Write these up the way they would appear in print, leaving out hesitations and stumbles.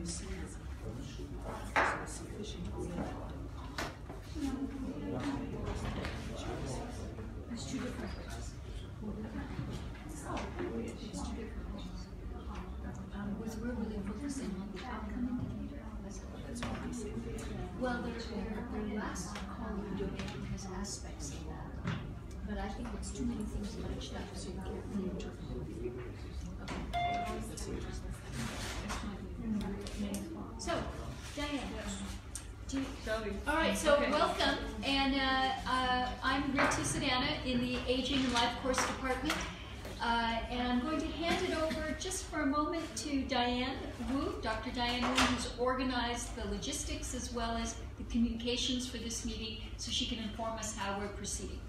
you see is sufficient weight. It's two different pictures. It's two different pictures. We're really focusing on the outcome indicator. That's what we say. Well, their last column domain has aspects of that. But I think it's too many things matched up, so you can't really interpret it. Okay. So, Diane. All right, so welcome, and I'm Ritu Sadana in the Aging and Life Course Department, and I'm going to hand it over just for a moment to Diane Wu, Dr. Diane Wu, who's organized the logistics as well as the communications for this meeting, so she can inform us how we're proceeding.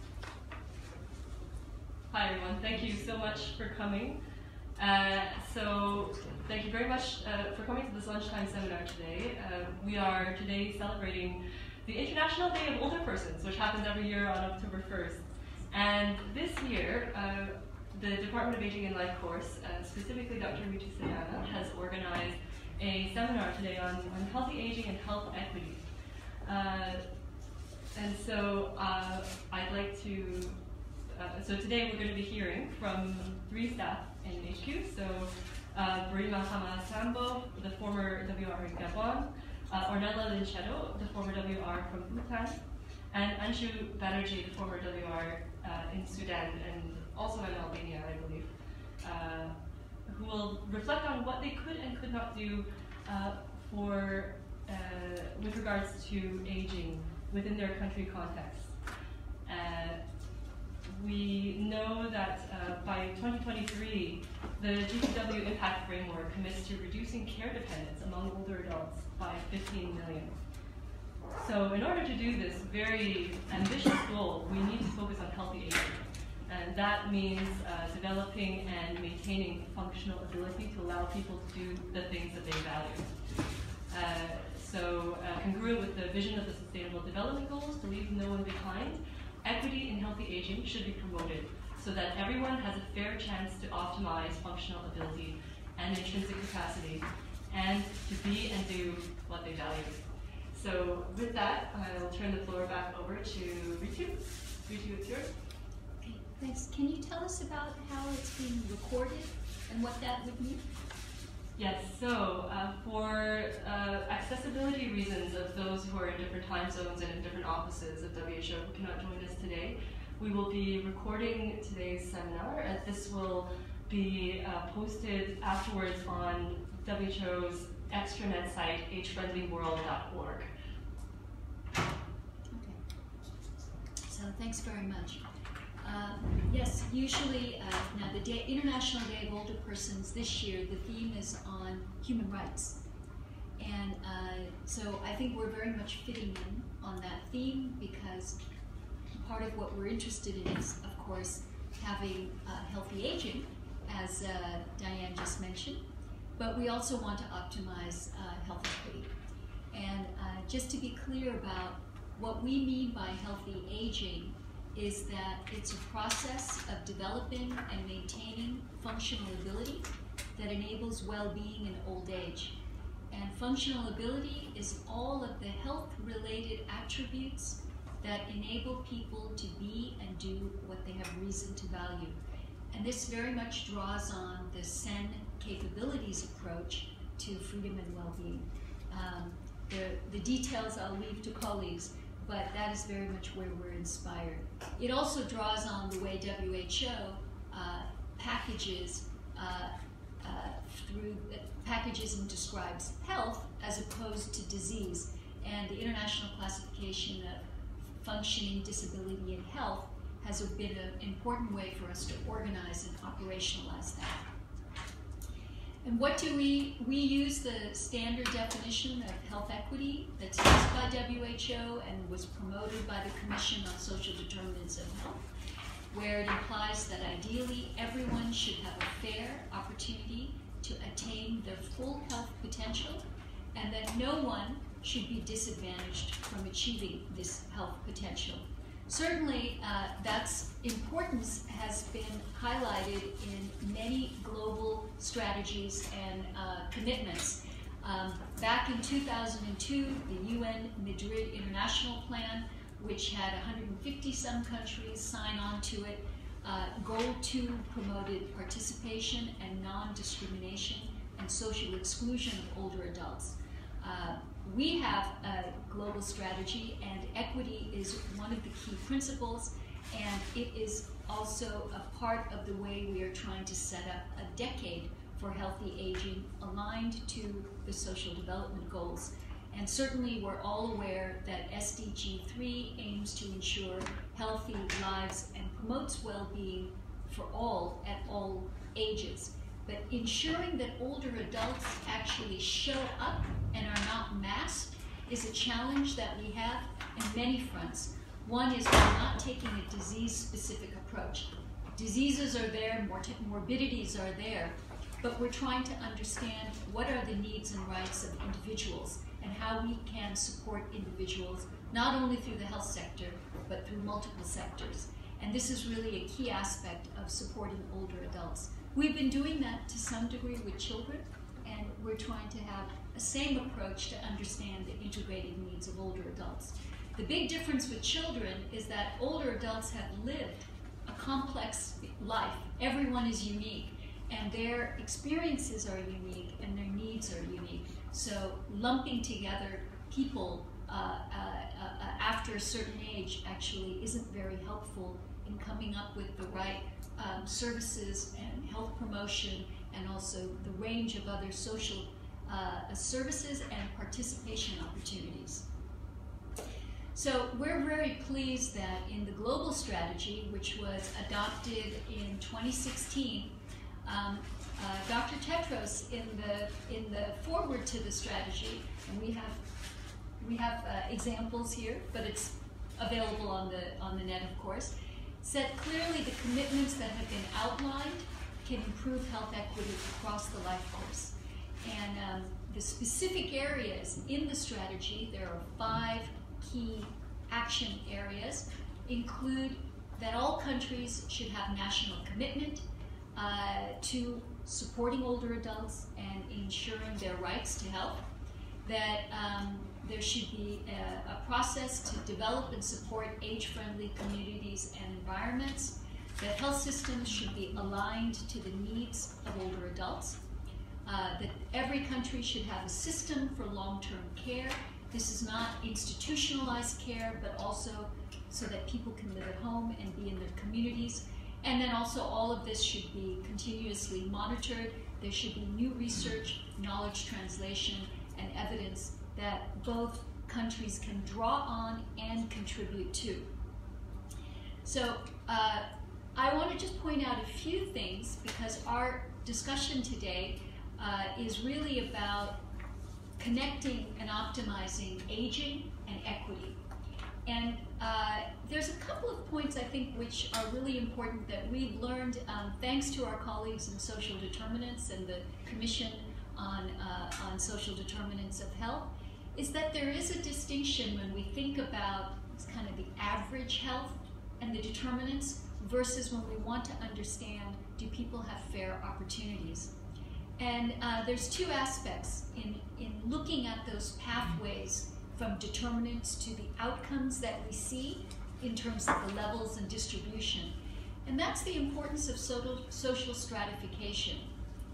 Hi everyone, thank you so much for coming. So thank you very much for coming to this lunchtime seminar today. We are today celebrating the International Day of Older Persons, which happens every year on October 1st. And this year, the Department of Aging and Life Course, specifically Dr. Ritu Sadana, has organized a seminar today on healthy aging and health equity. And so I'd like to so today we're going to be hearing from 3 staff in HQ. So Boureima Hama Sambo, the former WR in Gabon, Ornella Lincetto, the former WR from Bhutan, and Anshu Banerjee, the former WR in Sudan and also in Albania, I believe, who will reflect on what they could and could not do with regards to aging within their country context. We know that by 2023, the GPW Impact Framework commits to reducing care dependence among older adults by 15 million. So in order to do this very ambitious goal, we need to focus on healthy aging. And that means developing and maintaining functional ability to allow people to do the things that they value. Congruent with the vision of the Sustainable Development Goals, to leave no one behind, equity in healthy aging should be promoted so that everyone has a fair chance to optimize functional ability and intrinsic capacity and to be and do what they value. So with that, I'll turn the floor back over to Ritu. Ritu, it's yours. Okay, thanks. Can you tell us about how it's being recorded and what that would mean? Yes, so for accessibility reasons of those who are in different time zones and in different offices of WHO who cannot join us today, we will be recording today's seminar, and this will be posted afterwards on WHO's extranet site, agefriendlyworld.org. Okay, so thanks very much. Yes, usually, now the International Day of Older Persons this year, the theme is on human rights. And so I think we're very much fitting in on that theme because part of what we're interested in is, of course, having healthy aging, as Diane just mentioned, but we also want to optimize health equity. And just to be clear about what we mean by healthy aging is that it's a process of developing and maintaining functional ability that enables well-being in old age. And functional ability is all of the health-related attributes that enable people to be and do what they have reason to value. And this very much draws on the SEN capabilities approach to freedom and well-being. The details I'll leave to colleagues, but that is very much where we're inspired. It also draws on the way WHO packages and describes health as opposed to disease. And the International Classification of Functioning, Disability, and Health has been an important way for us to organize and operationalize that. And what do we use the standard definition of health equity that's used by WHO and was promoted by the Commission on Social Determinants of Health, where it implies that ideally everyone should have a fair opportunity to attain their full health potential and that no one should be disadvantaged from achieving this health potential. Certainly, that's importance has been highlighted in many global strategies and commitments. Back in 2002, the UN Madrid International Plan, which had 150-some countries sign on to it, Goal 2 promoted participation and non-discrimination and social exclusion of older adults. We have a global strategy, and equity is one of the key principles, and it is also a part of the way we are trying to set up a decade for healthy aging aligned to the social development goals. And certainly we're all aware that SDG 3 aims to ensure healthy lives and promotes well-being for all at all ages. But ensuring that older adults actually show up and are not masked is a challenge that we have in many fronts. One is we're not taking a disease-specific approach. Diseases are there, morbidities are there, but we're trying to understand what are the needs and rights of individuals and how we can support individuals, not only through the health sector, but through multiple sectors. And this is really a key aspect of supporting older adults. We've been doing that to some degree with children, and we're trying to have a same approach to understand the integrated needs of older adults. The big difference with children is that older adults have lived a complex life. Everyone is unique, and their experiences are unique, and their needs are unique. So lumping together people after a certain age actually isn't very helpful in coming up with the right services and health promotion, and also the range of other social services and participation opportunities. So we're very pleased that in the global strategy, which was adopted in 2016, Dr. Tedros, in the foreword to the strategy, and we have examples here, but it's available on the net, of course, said clearly the commitments that have been outlined can improve health equity across the life course. And the specific areas in the strategy, there are 5 key action areas, include that all countries should have national commitment to supporting older adults and ensuring their rights to health, that there should be a process to develop and support age-friendly communities and environments, that health systems should be aligned to the needs of older adults, that every country should have a system for long-term care. This is not institutionalized care, but also so that people can live at home and be in their communities. And then also all of this should be continuously monitored. There should be new research, knowledge translation, and evidence that both countries can draw on and contribute to. So I want to just point out a few things, because our discussion today is really about connecting and optimizing aging and equity. And there's a couple of points, I think, which are really important that we've learned thanks to our colleagues in social determinants and the Commission on Social Determinants of Health, is that there is a distinction when we think about kind of the average health and the determinants versus when we want to understand, do people have fair opportunities? And there's 2 aspects in looking at those pathways from determinants to the outcomes that we see in terms of the levels and distribution. And that's the importance of social stratification.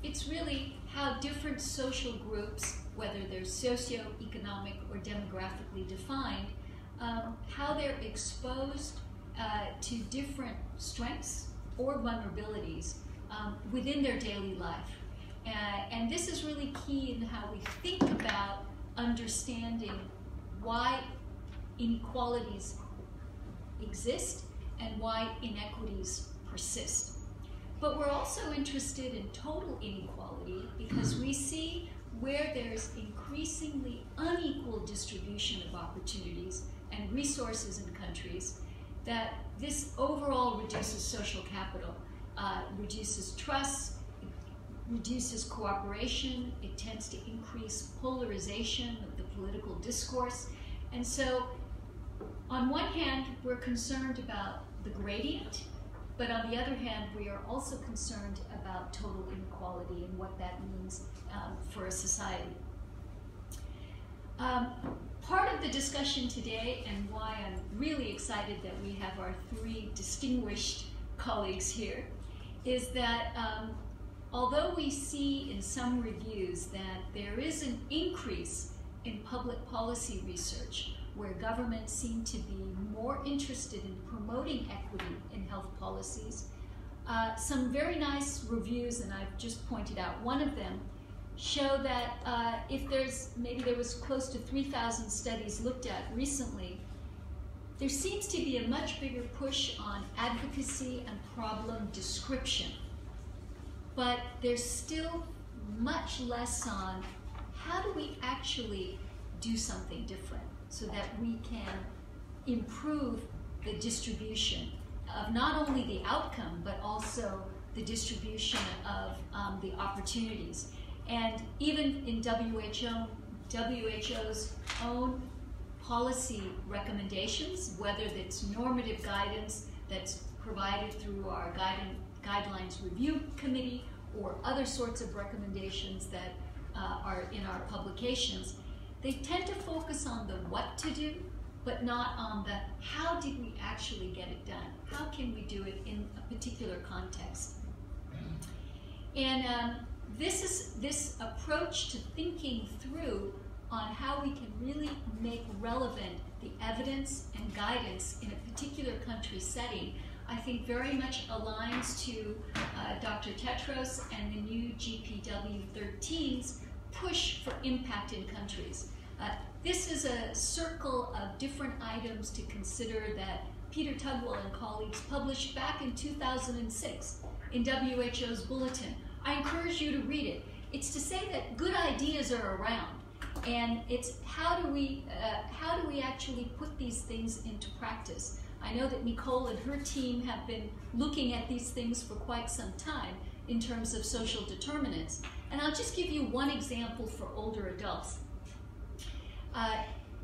It's really how different social groups, whether they're socioeconomic or demographically defined, how they're exposed to different strengths or vulnerabilities within their daily life. And this is really key in how we think about understanding why inequalities exist and why inequities persist. But we're also interested in total inequality because we see where there's increasingly unequal distribution of opportunities and resources in countries, that this overall reduces social capital, reduces trust, reduces cooperation, it tends to increase polarization of the political discourse. And so, on one hand, we're concerned about the gradient, but on the other hand, we are also concerned about total inequality and what that means for a society. Part of the discussion today, and why I'm really excited that we have our three distinguished colleagues here, is that although we see in some reviews that there is an increase in public policy research where governments seem to be more interested in promoting equity in health policies, some very nice reviews, and I've just pointed out one of them, show that maybe there was close to 3,000 studies looked at recently, there seems to be a much bigger push on advocacy and problem description. But there's still much less on how do we actually do something different so that we can improve the distribution of not only the outcome, but also the distribution of the opportunities. And even in WHO's own policy recommendations, whether it's normative guidance that's provided through our guidelines review committee or other sorts of recommendations that are in our publications, they tend to focus on the what to do, but not on the how did we actually get it done? How can we do it in a particular context? And this approach to thinking through on how we can really make relevant the evidence and guidance in a particular country setting, I think very much aligns to Dr. Tetros and the new GPW 13's push for impact in countries. This is a circle of different items to consider that Peter Tugwell and colleagues published back in 2006 in WHO's bulletin. I encourage you to read it. It's to say that good ideas are around, and it's how do we actually put these things into practice. I know that Nicole and her team have been looking at these things for quite some time in terms of social determinants. And I'll just give you one example for older adults.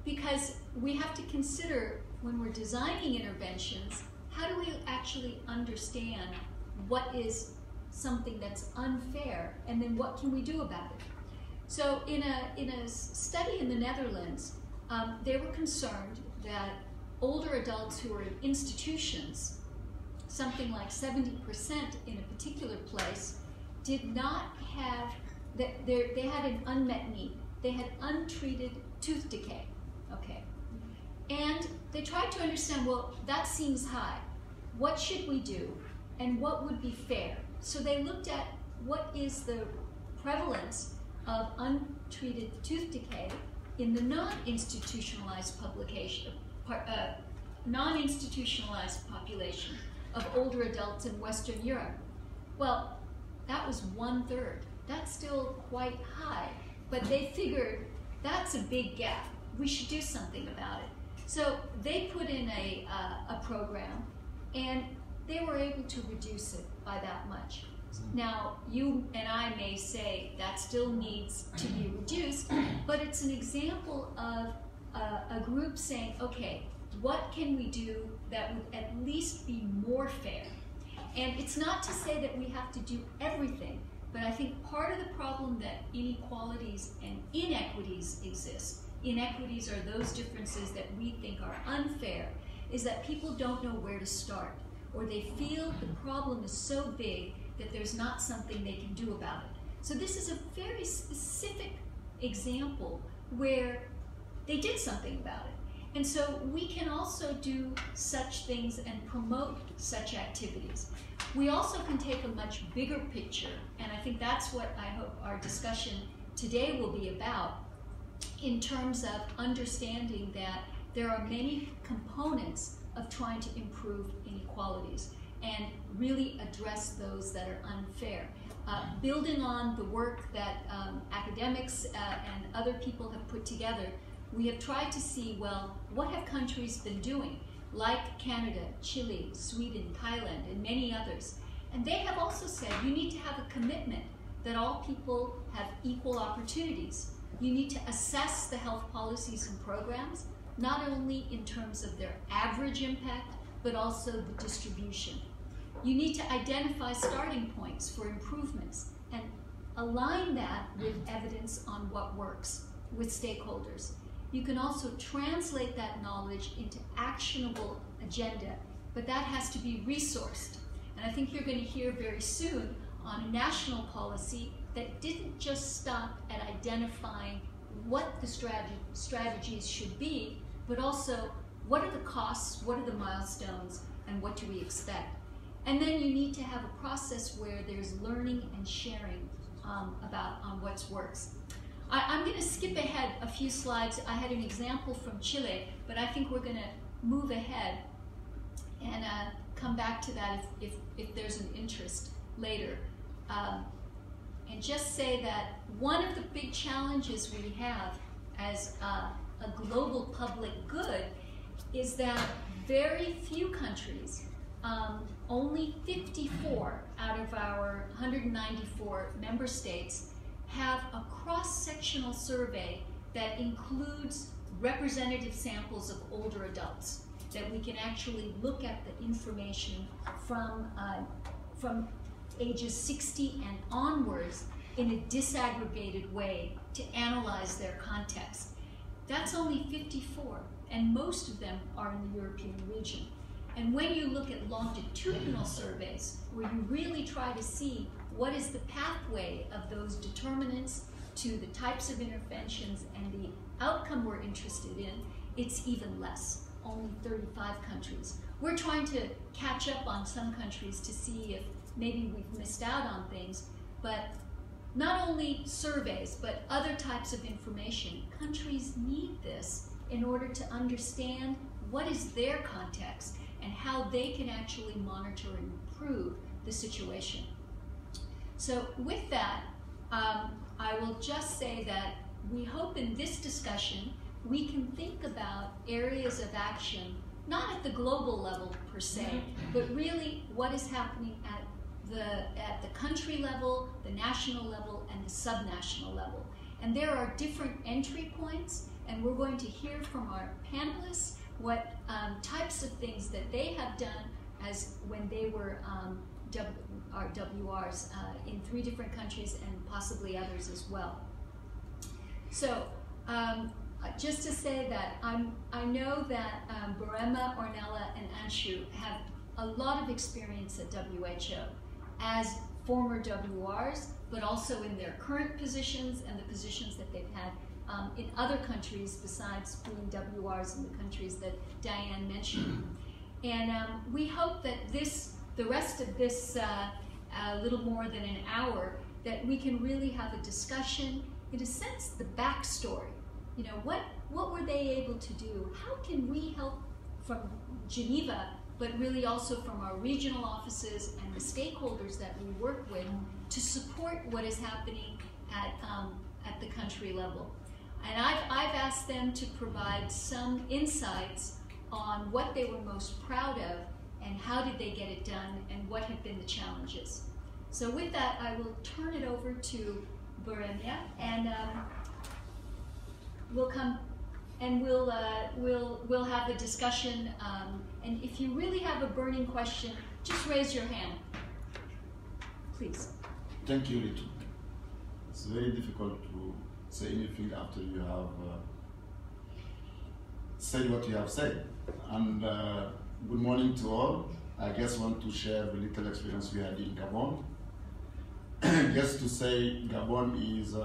Because we have to consider when we're designing interventions, how do we actually understand what is something that's unfair, and then what can we do about it? So in a study in the Netherlands, they were concerned that older adults who are in institutions, something like 70% in a particular place, did not have, they had an unmet need. They had untreated tooth decay, okay? And they tried to understand, well, that seems high. What should we do? And what would be fair? So they looked at what is the prevalence of untreated tooth decay in the non-institutionalized population of older adults in Western Europe. Well, that was 1/3. That's still quite high, but they figured that's a big gap. We should do something about it. So they put in a program, and they were able to reduce it by that much. Now, you and I may say that still needs to be reduced, but it's an example of a group saying, okay, what can we do that would at least be more fair? And it's not to say that we have to do everything, but I think part of the problem that inequalities and inequities exist, inequities are those differences that we think are unfair, is that people don't know where to start, or they feel the problem is so big that there's not something they can do about it. So this is a very specific example where they did something about it. And so we can also do such things and promote such activities. We also can take a much bigger picture, and I think that's what I hope our discussion today will be about, in terms of understanding that there are many components of trying to improve inequalities and really address those that are unfair. Building on the work that academics and other people have put together, we have tried to see, well, what have countries been doing, like Canada, Chile, Sweden, Thailand, and many others. And they have also said you need to have a commitment that all people have equal opportunities. You need to assess the health policies and programs, not only in terms of their average impact, but also the distribution. You need to identify starting points for improvements and align that with evidence on what works with stakeholders. you can also translate that knowledge into actionable agenda, but that has to be resourced. And I think you're going to hear very soon on a national policy that didn't just stop at identifying what the strategies should be, but also what are the costs, what are the milestones, and what do we expect. And then you need to have a process where there's learning and sharing on what works. I'm going to skip ahead a few slides. I had an example from Chile, but I think we're going to move ahead and come back to that if there's an interest later. And just say that one of the big challenges we have as a global public good is that very few countries, only 54 out of our 194 member states, have a cross-sectional survey that includes representative samples of older adults, that we can actually look at the information from ages 60 and onwards in a disaggregated way to analyze their context. That's only 54, and most of them are in the European region. And when you look at longitudinal surveys, where you really try to see what is the pathway of those determinants to the types of interventions and the outcome we're interested in, it's even less, only 35 countries. We're trying to catch up on some countries to see if maybe we've missed out on things, but not only surveys, but other types of information. Countries need this in order to understand what is their context and how they can actually monitor and improve the situation. So with that, I will just say that we hope in this discussion we can think about areas of action, not at the global level per se, but really what is happening at the country level, the national level, and the subnational level. And there are different entry points, and we're going to hear from our panelists what types of things that they have done as when they were our WRs in 3 different countries and possibly others as well. So just to say that I know that Boureima, Ornella, and Anshu have a lot of experience at WHO as former WRs, but also in their current positions and the positions that they've had in other countries besides being WRs in the countries that Diane mentioned. And we hope that the rest of this a little more than an hour, that we can really have a discussion, in a sense, the backstory. You know, what were they able to do? How can we help from Geneva, but really also from our regional offices and the stakeholders that we work with to support what is happening at the country level? And I've asked them to provide some insights on what they were most proud of and how did they get it done and what have been the challenges. So with that, I will turn it over to Boureima, and we'll come and we'll have a discussion. And if you really have a burning question, just raise your hand, please. Thank you, Ritu. It's very difficult to say anything after you have said what you have said. And good morning to all. I just want to share the little experience we had in Gabon. Just to say, Gabon is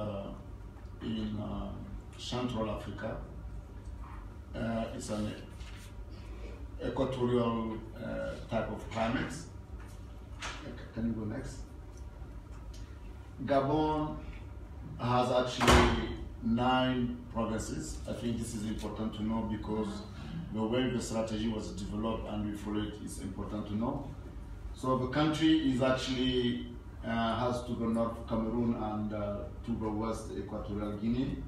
in Central Africa. It's an equatorial type of climate. Can you go next? Gabon has actually 9 provinces. I think this is important to know because the way the strategy was developed and we follow it is important to know. So the country is actually has to the north Cameroon and to the west Equatorial Guinea,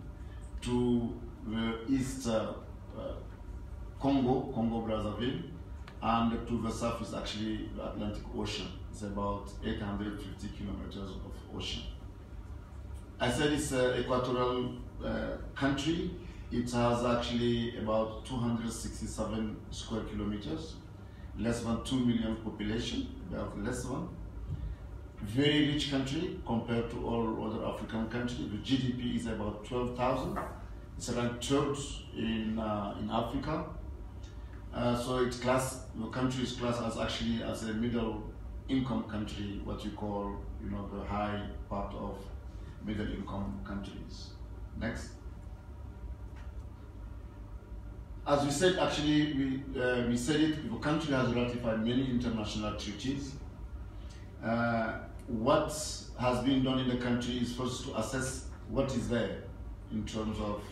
to the east Congo Brazzaville, and to the south is actually the Atlantic Ocean. It's about 850 kilometers of ocean. I said it's an equatorial country. It has actually about 267 square kilometers, less than 2 million population, about less than. Very rich country compared to all other African countries. The GDP is about 12,000. It's ranked third in Africa. So the country is classed as actually as a middle income country, what you call, the high part of middle income countries. Next. As we said, actually, we said it, the country has ratified many international treaties. What has been done in the country is first to assess what is there in terms of,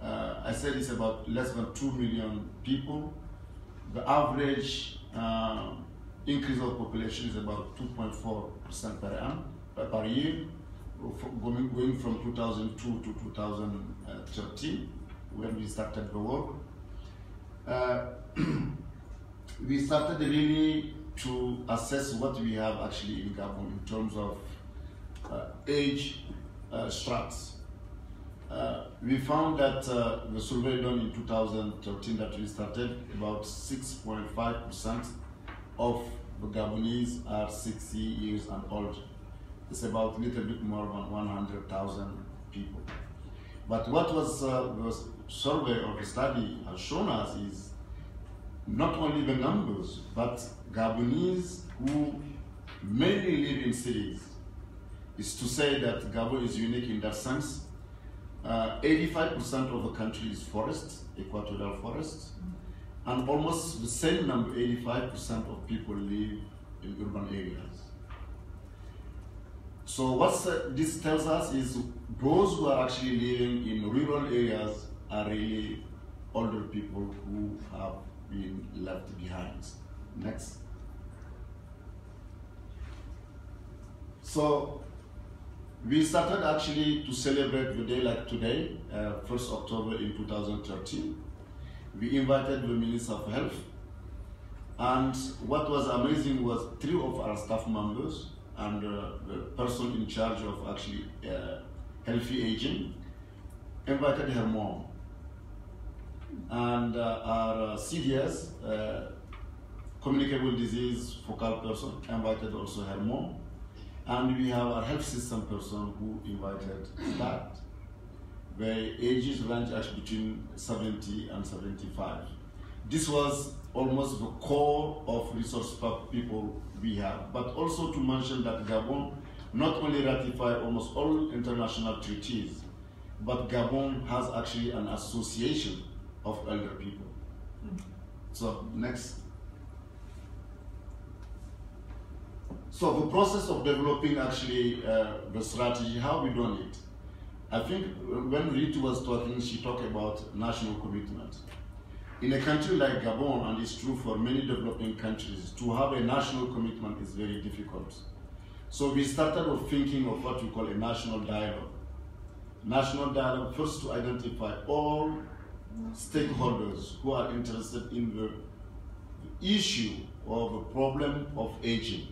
I said it's about less than 2 million people. The average increase of population is about 2.4% per year, going from 2002 to 2013, when we started the work. We started really to assess what we have actually in Gabon in terms of age strats. We found that the survey done in 2013 that we started, about 6.5% of the Gabonese are 60 years and older. It's about a little bit more than 100,000 people. But what was the survey or the study has shown us is not only the numbers, but Gabonese who mainly live in cities. Is to say that Gabon is unique in that sense. 85% of the country is forest, equatorial forest, and almost the same number, 85% of people live in urban areas. So what this tells us is those who are actually living in rural areas are really older people who have been left behind. Next. So we started actually to celebrate the day like today, 1st October in 2013. We invited the Minister of Health, and what was amazing was 3 of our staff members and the person in charge of actually healthy aging invited her mom. And our CDS, communicable disease focal person, invited also her mom. And we have our health system person who invited that. The ages range actually between 70 and 75. This was almost the core of resource people we have. But also to mention that Gabon not only ratified almost all international treaties, but Gabon has actually an association of elder people. So, next. So the process of developing actually the strategy, how we done it. I think when Ritu was talking, she talked about national commitment. In a country like Gabon, and it's true for many developing countries, to have a national commitment is very difficult. So we started with thinking of what we call a national dialogue. National dialogue, first to identify all stakeholders who are interested in the issue or the problem of aging.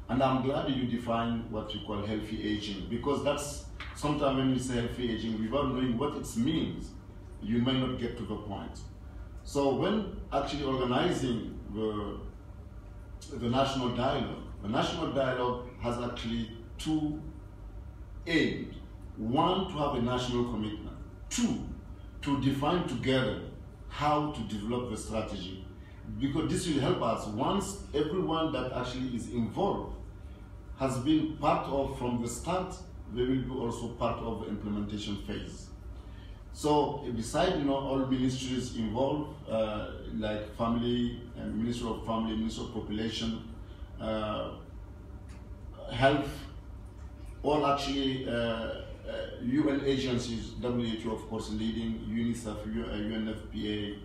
And I'm glad you define what you call healthy aging, because that's sometimes when you say healthy aging, without knowing what it means, you may not get to the point. So when actually organizing the national dialogue has actually 2 aims. 1, to have a national commitment. 2, to define together how to develop the strategy. Because this will help us once everyone that actually is involved has been part of from the start, they will be also part of the implementation phase. So besides all ministries involved, like family, Ministry of Family, Ministry of Population, Health, all actually UN agencies, WHO of course leading, UNICEF, UNFPA,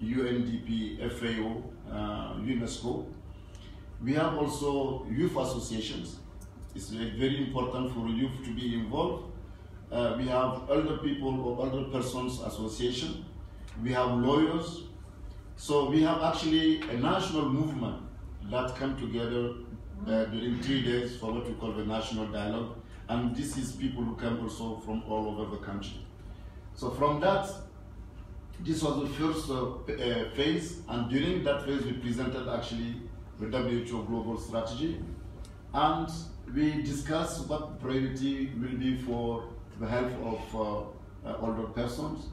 UNDP, FAO, UNESCO. We have also youth associations. It's very important for youth to be involved. We have elder people or elder persons association. We have lawyers. So we have actually a national movement that come together during 3 days for what we call the national dialogue. And this is people who come also from all over the country. So from that, this was the first phase, and during that phase we presented actually the WHO global strategy, and we discussed what priority will be for the health of older persons,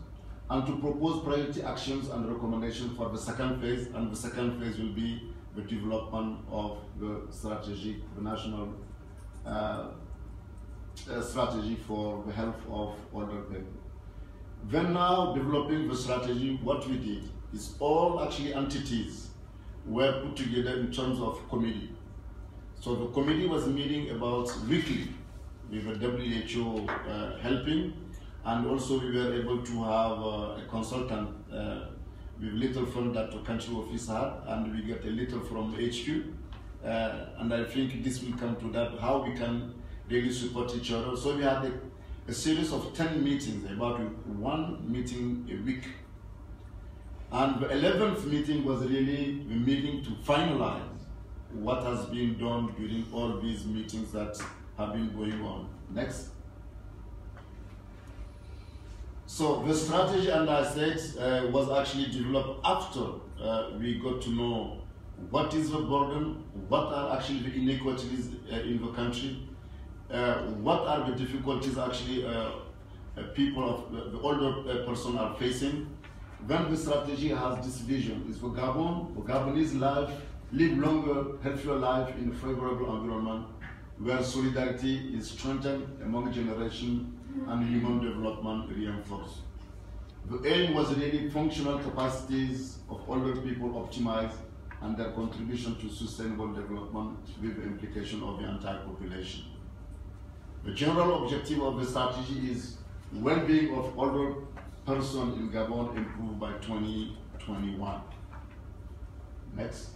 and to propose priority actions and recommendations for the second phase, and the second phase will be the development of the strategy, the national strategy for the health of older people. When now developing the strategy, what we did is all actually entities were put together in terms of committee. So the committee was meeting about weekly with the WHO helping, and also we were able to have a consultant with little fund that the country office had, and we get a little from HQ. And I think this will come to that, how we can really support each other. So we had a series of 10 meetings, about one meeting a week. And the 11th meeting was really the meeting to finalize what has been done during all these meetings that have been going on. Next. So the strategy, and I said, was actually developed after we got to know what is the burden, what are actually the inequities in the country, what are the difficulties actually people of the older person are facing. When the strategy has this vision, is for Gabon, Gabonese life, live longer, healthier life in a favorable environment where solidarity is strengthened among generations and human development reinforced. The aim was really functional capacities of older people optimized and their contribution to sustainable development with the implication of the entire population. The general objective of the strategy is well-being of older persons in Gabon improved by 2021. Next.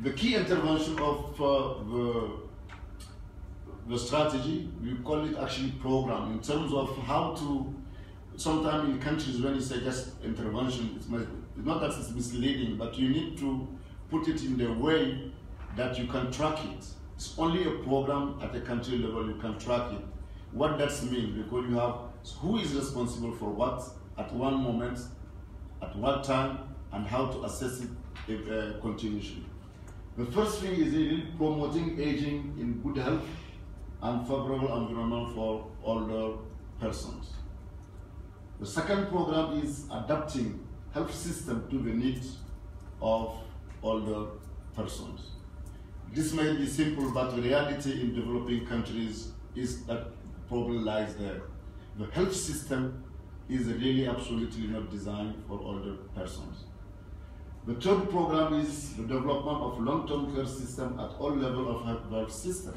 The key intervention of the strategy, we call it actually program, in terms of how to, sometimes in countries when you say just intervention, it's not that it's misleading, but you need to put it in the way that you can track it. It's only a program at a country level you can track it. What that means, because you have who is responsible for what, at one moment, at what time, and how to assess it continuously. The first thing is really promoting aging in good health and favorable environment for older persons. The second program is adapting health system to the needs of older persons. This may be simple, but the reality in developing countries is that the problem lies there. The health system is really absolutely not designed for older persons. The third program is the development of long-term care system at all levels of health system.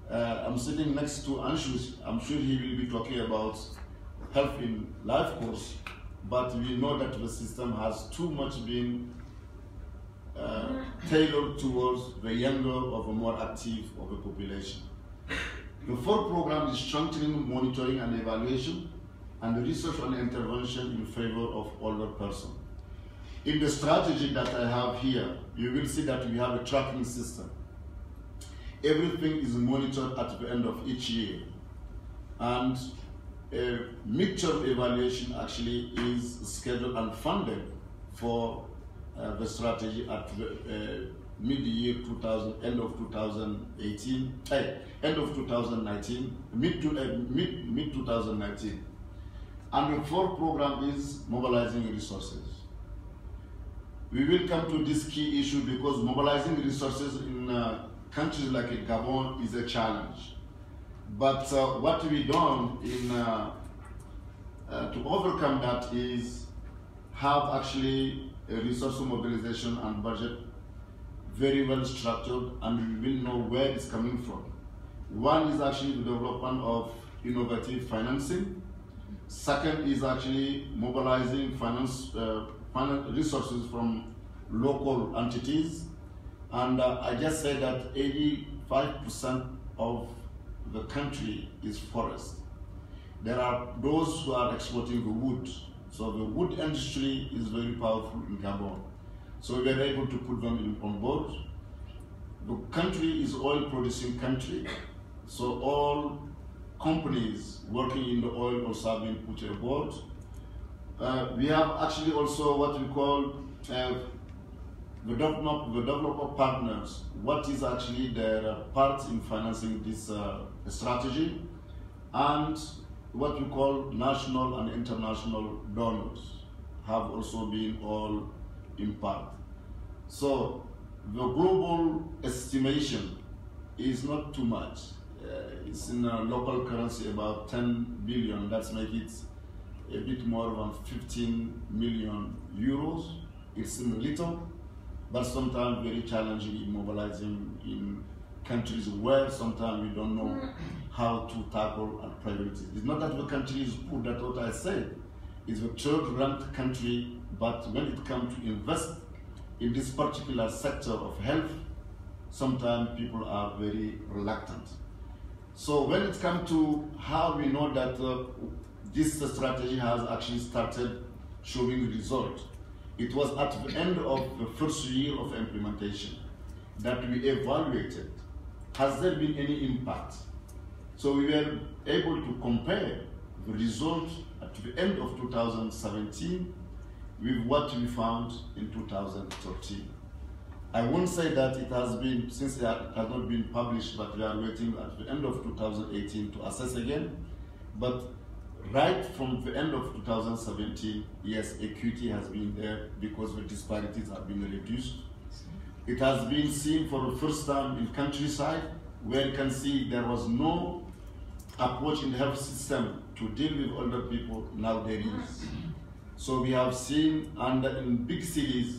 I'm sitting next to Anshu. I'm sure he will be talking about health in life course, but we know that the system has too much been tailored towards the younger or the more active of the population. The fourth program is strengthening monitoring and evaluation and research and intervention in favor of older persons. In the strategy that I have here, you will see that we have a tracking system. Everything is monitored at the end of each year. And a midterm evaluation actually is scheduled and funded for the strategy at the mid-year 2000, end of 2018, end of 2019, mid-2019. And the fourth program is mobilizing resources. We will come to this key issue because mobilizing resources in countries like Gabon is a challenge. But what we've done in, to overcome that is have actually a resource mobilization and budget very well structured, and we will know where it's coming from. One is actually the development of innovative financing. Second is actually mobilizing resources from local entities. And I just said that 85% of the country is forest. There are those who are exporting the wood. So the wood industry is very powerful in Gabon. So we were able to put them on board. The country is oil producing country. So all companies working in the oil also have been put on board. We have actually also what we call the developer partners. What is actually their part in financing this strategy? And what we call national and international donors have also been all impacted. So the global estimation is not too much. It's in a local currency about 10 billion. That's make it a bit more than 15 million euros. It's in little, but sometimes very challenging in mobilizing in countries where sometimes we don't know how to tackle our priorities. It's not that the country is poor, that's what I said. It's the third-ranked country, but when it comes to invest in this particular sector of health, sometimes people are very reluctant. So when it comes to how we know that this strategy has actually started showing results, it was at the end of the first year of implementation that we evaluated, has there been any impact? So we were able to compare the results at the end of 2017 with what we found in 2013. I won't say that it has been, since it has not been published, but we are waiting at the end of 2018 to assess again. But right from the end of 2017, yes, equity has been there because the disparities have been reduced. It has been seen for the first time in countryside, where you can see there was no approach in the health system to deal with older people. Now there is. So we have seen, and in big cities,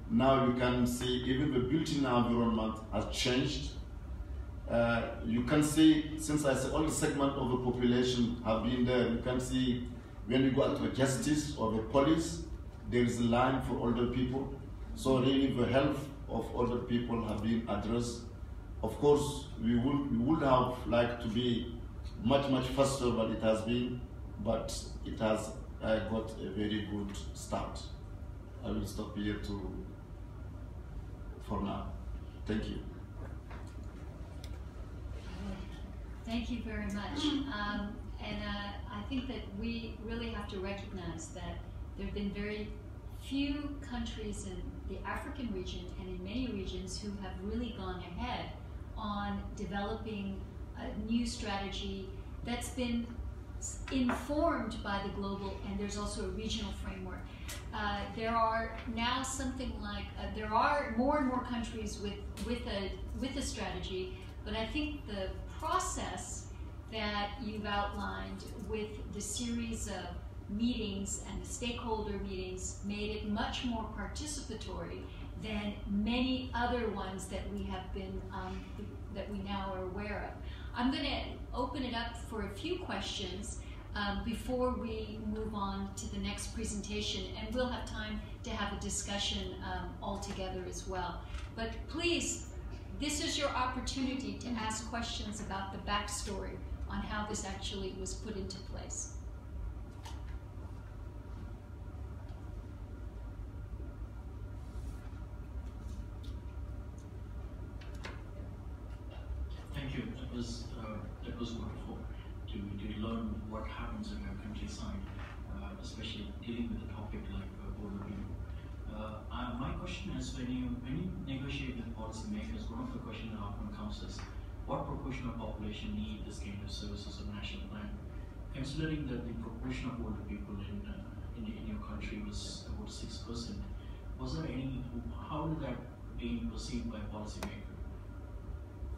now you can see even the built environment has changed. You can see, since I say all the segment of the population have been there, you can see when you go out to justice or the police, there is a line for older people. So really the health of older people have been addressed. Of course, we would have liked to be much faster than it has been, but it has got a very good start. I will stop here for now. Thank you. Thank you very much. I think that we really have to recognize that there have been very few countries in the African region and in many regions who have really gone ahead on developing a new strategy that's been informed by the global, and there's also a regional framework. There are now something like, there are more and more countries with a strategy, but I think the process that you've outlined with the series of meetings and the stakeholder meetings made it much more participatory than many other ones that we have been, that we now are aware of. I'm going to open it up for a few questions before we move on to the next presentation, and we'll have time to have a discussion all together as well. But please, this is your opportunity to ask questions about the backstory on how this actually was put into place. Thank you. That was wonderful to learn what happens in our countryside, especially dealing with a topic like older people. My question is, when you negotiate with policymakers, one of the questions that often comes is, what proportion of population need this kind of services on national plan? Considering that the proportion of older people in your country was about 6%, was there any? How did that being perceived by policymakers?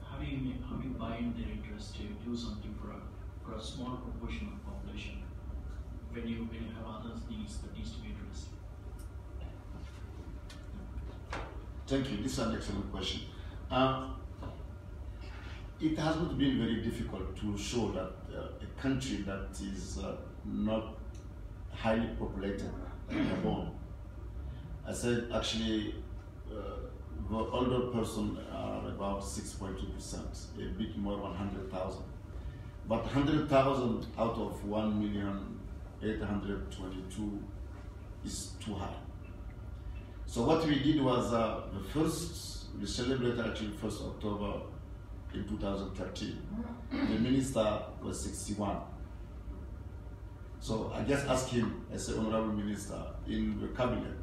How do you buy in their interest to do something for a small proportion of the population when you have other needs that needs to be addressed? Thank you. This is an excellent question. It has not been very difficult to show that a country that is not highly populated, like Gabon, I said actually the older person are about 6.2%, a bit more than 100,000. But 100,000 out of 1,822,000 is too high. So what we did was we celebrated actually 1st October in 2013. The minister was 61. So I just asked him as an honorable minister in the cabinet,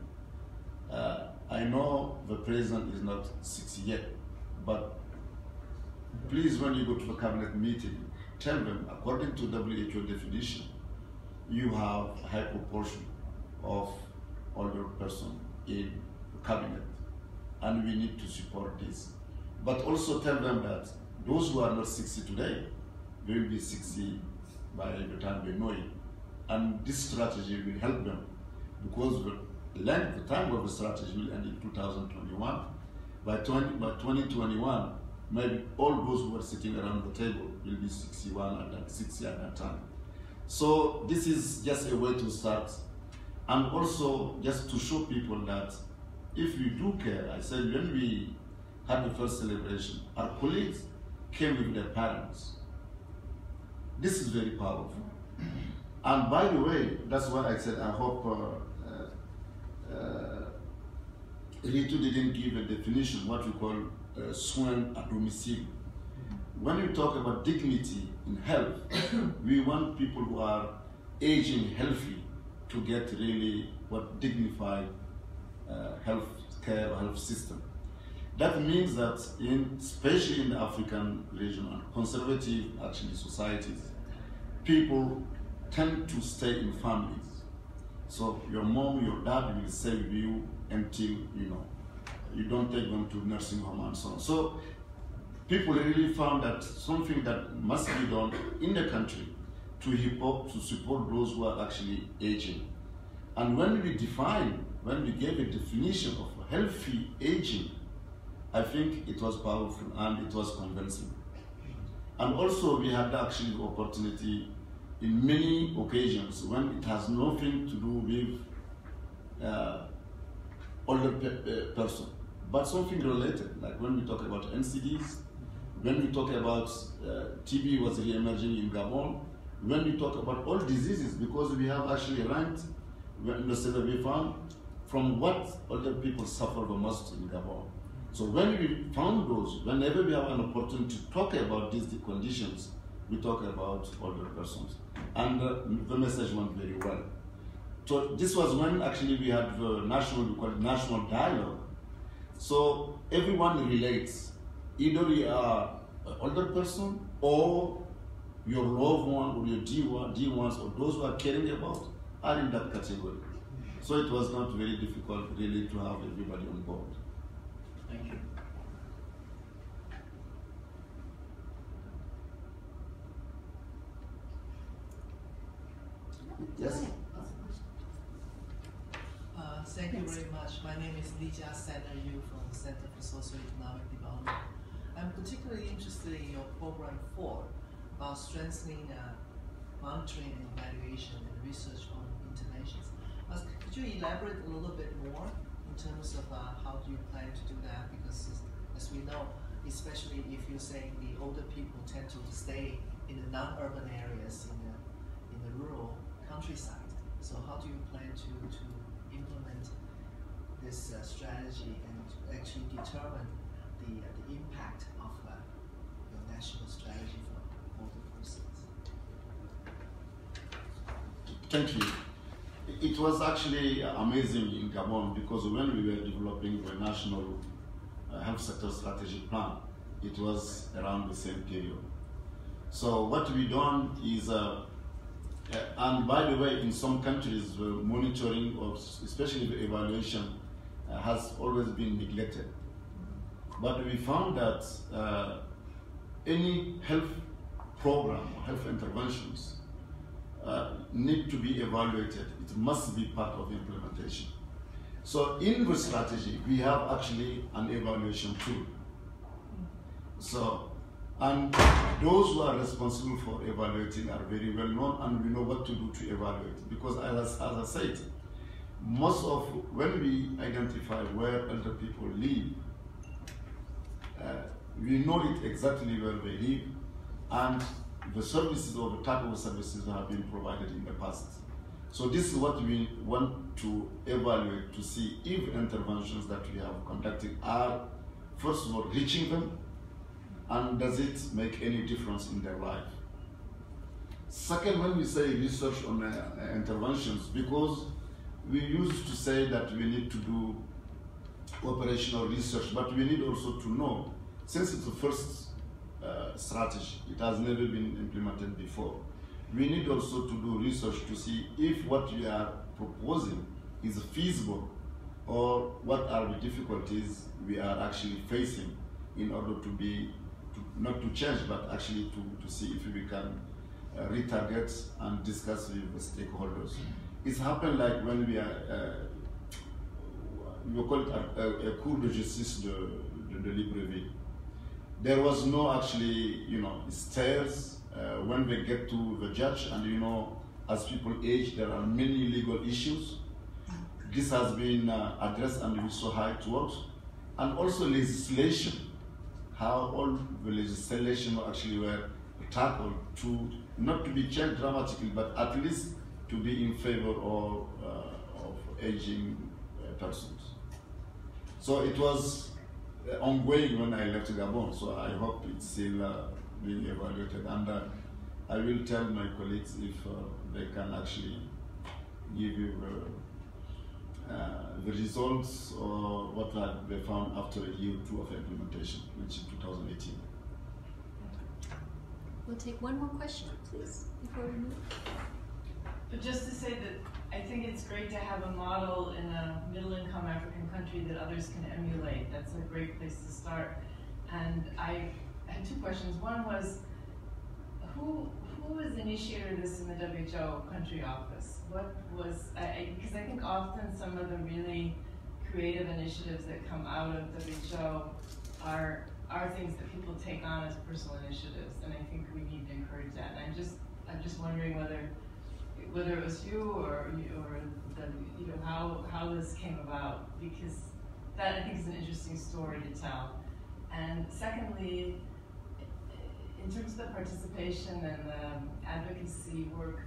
I know the president is not 60 yet, but please, when you go to the cabinet meeting, tell them, according to WHO definition, you have a high proportion of older person in the cabinet, and we need to support this. But also tell them that those who are not 60 today, they will be 60 by the time they know it. And this strategy will help them, because the time of the strategy will end in 2021. By 2021, maybe all those who are sitting around the table will be 61 and 60 at that time. So this is just a way to start, and also just to show people that if we do care. I said when we had the first celebration, our colleagues came with their parents. This is very powerful. And by the way, that's why I said I hope Ritu didn't give a definition, what we call soins à domicile. When we talk about dignity in health, we want people who are aging healthy to get really what dignified health care or health system. That means that especially in the African region and conservative actually societies, people tend to stay in families. So your mom, your dad will stay with you until you don't take them to nursing home and so on. So people really found that something that must be done in the country to support those who are actually aging. And when we gave a definition of healthy aging, I think it was powerful and it was convincing. And also we had actually the opportunity in many occasions when it has nothing to do with older person, but something related, like when we talk about NCDs, when we talk about TB was re-emerging in Gabon, when we talk about all diseases, because we have actually ranked in the survey we found from what older people suffer the most in Gabon. So when we found those, whenever we have an opportunity to talk about these conditions, we talk about older persons. And the message went very well. So this was when actually we had the we call it national dialogue. So everyone relates. Either you are an older person or your loved one or your dear ones or those who are caring about are in that category. So it was not very difficult really to have everybody on board. Thank you. Yes? Thank you very much. My name is Lija Saner-Yu from the Center for Socio-Economic Development. I'm particularly interested in your program 4 about strengthening monitoring and evaluation and research on interventions. Could you elaborate a little bit more in terms of how do you plan to do that? Because as we know, especially if you're saying the older people tend to stay in the non-urban areas, in the rural countryside. So how do you plan to implement this strategy and actually determine the impact of your national strategy for older persons? Thank you. It was actually amazing in Gabon because when we were developing the national health sector strategy plan, it was around the same period. So what we done is, and by the way, in some countries, monitoring or especially the evaluation has always been neglected. But we found that any health program, health interventions need to be evaluated. It must be part of implementation. So in the strategy, we have actually an evaluation tool. So, and those who are responsible for evaluating are very well known, and we know what to do to evaluate. Because as I said, most of when we identify where elder people live, we know it exactly where they live, and the services or the type of services that have been provided in the past. So this is what we want to evaluate to see if interventions that we have conducted are, first of all, reaching them, and does it make any difference in their life? Second, when we say research on interventions, because we used to say that we need to do operational research, but we need also to know, since it's the first strategy. It has never been implemented before. We need also to do research to see if what we are proposing is feasible, or what are the difficulties we are actually facing in order not to change, but actually to see if we can retarget and discuss with the stakeholders. It's happened like when we call it a cours de justice de Libreville. There was no actually, stairs when they get to the judge, and as people age, there are many legal issues. This has been addressed, and we saw how it works. And also legislation, how all the legislation actually were tackled to not to be changed dramatically, but at least to be in favor of aging persons. So it was ongoing when I left Gabon, so I hope it's still being evaluated. And I will tell my colleagues if they can actually give you the results or what they found after a year or two of implementation, which is 2018. We'll take one more question, please, before we move. But just to say that I think it's great to have a model in a middle-income African country that others can emulate. That's a great place to start. And I had two questions. One was, who was the initiator of this in the WHO country office? What was, because I think often some of the really creative initiatives that come out of WHO are things that people take on as personal initiatives, and I think we need to encourage that. And I'm just wondering whether it was you or how this came about, because that I think is an interesting story to tell. And secondly, in terms of the participation and the advocacy work,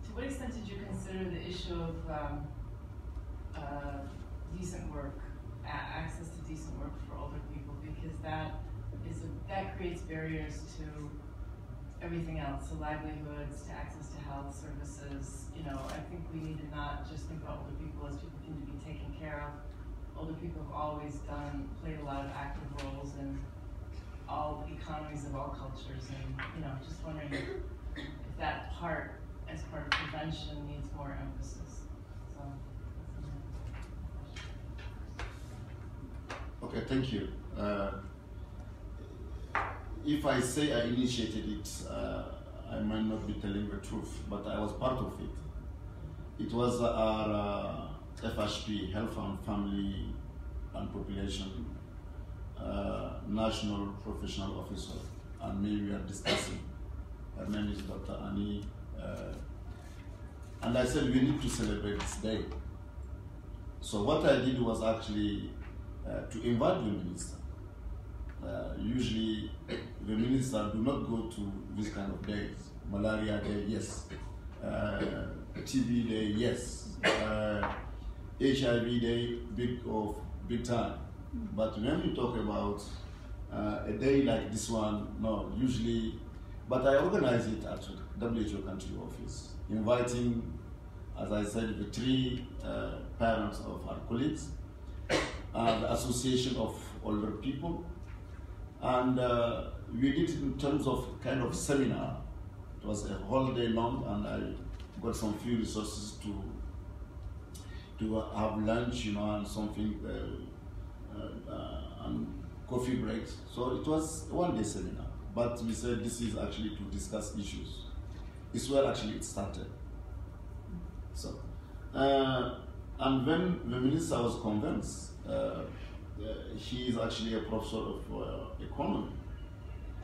to what extent did you consider the issue of decent work, access to decent work for older people? Because that creates barriers to everything else, to livelihoods, to access to health services. I think we need to not just think about older people as people who need to be taken care of. Older people have always played a lot of active roles in all economies of all cultures, and just wondering if that part, as part of prevention, needs more emphasis. So. Okay, thank you. If I say I initiated it, I might not be telling the truth, but I was part of it. It was our FHP, Health and Family and Population, National Professional Officer, and me, we are discussing. Her name is Dr. Annie. And I said we need to celebrate this day. So what I did was actually to invite the minister. Usually the minister do not go to this kind of days. Malaria day, yes. TB day, yes. HIV day, big time. But when you talk about a day like this one, no, usually, but I organize it at WHO country office, inviting, as I said, the three parents of our colleagues, the Association of Older People, and we did it in terms of kind of seminar. It was a whole day long, and I got some few resources to have lunch, and something, and coffee breaks. So it was one day seminar, but we said this is actually to discuss issues. It's where actually it started. So, and when the minister was convinced, he is actually a professor of economy,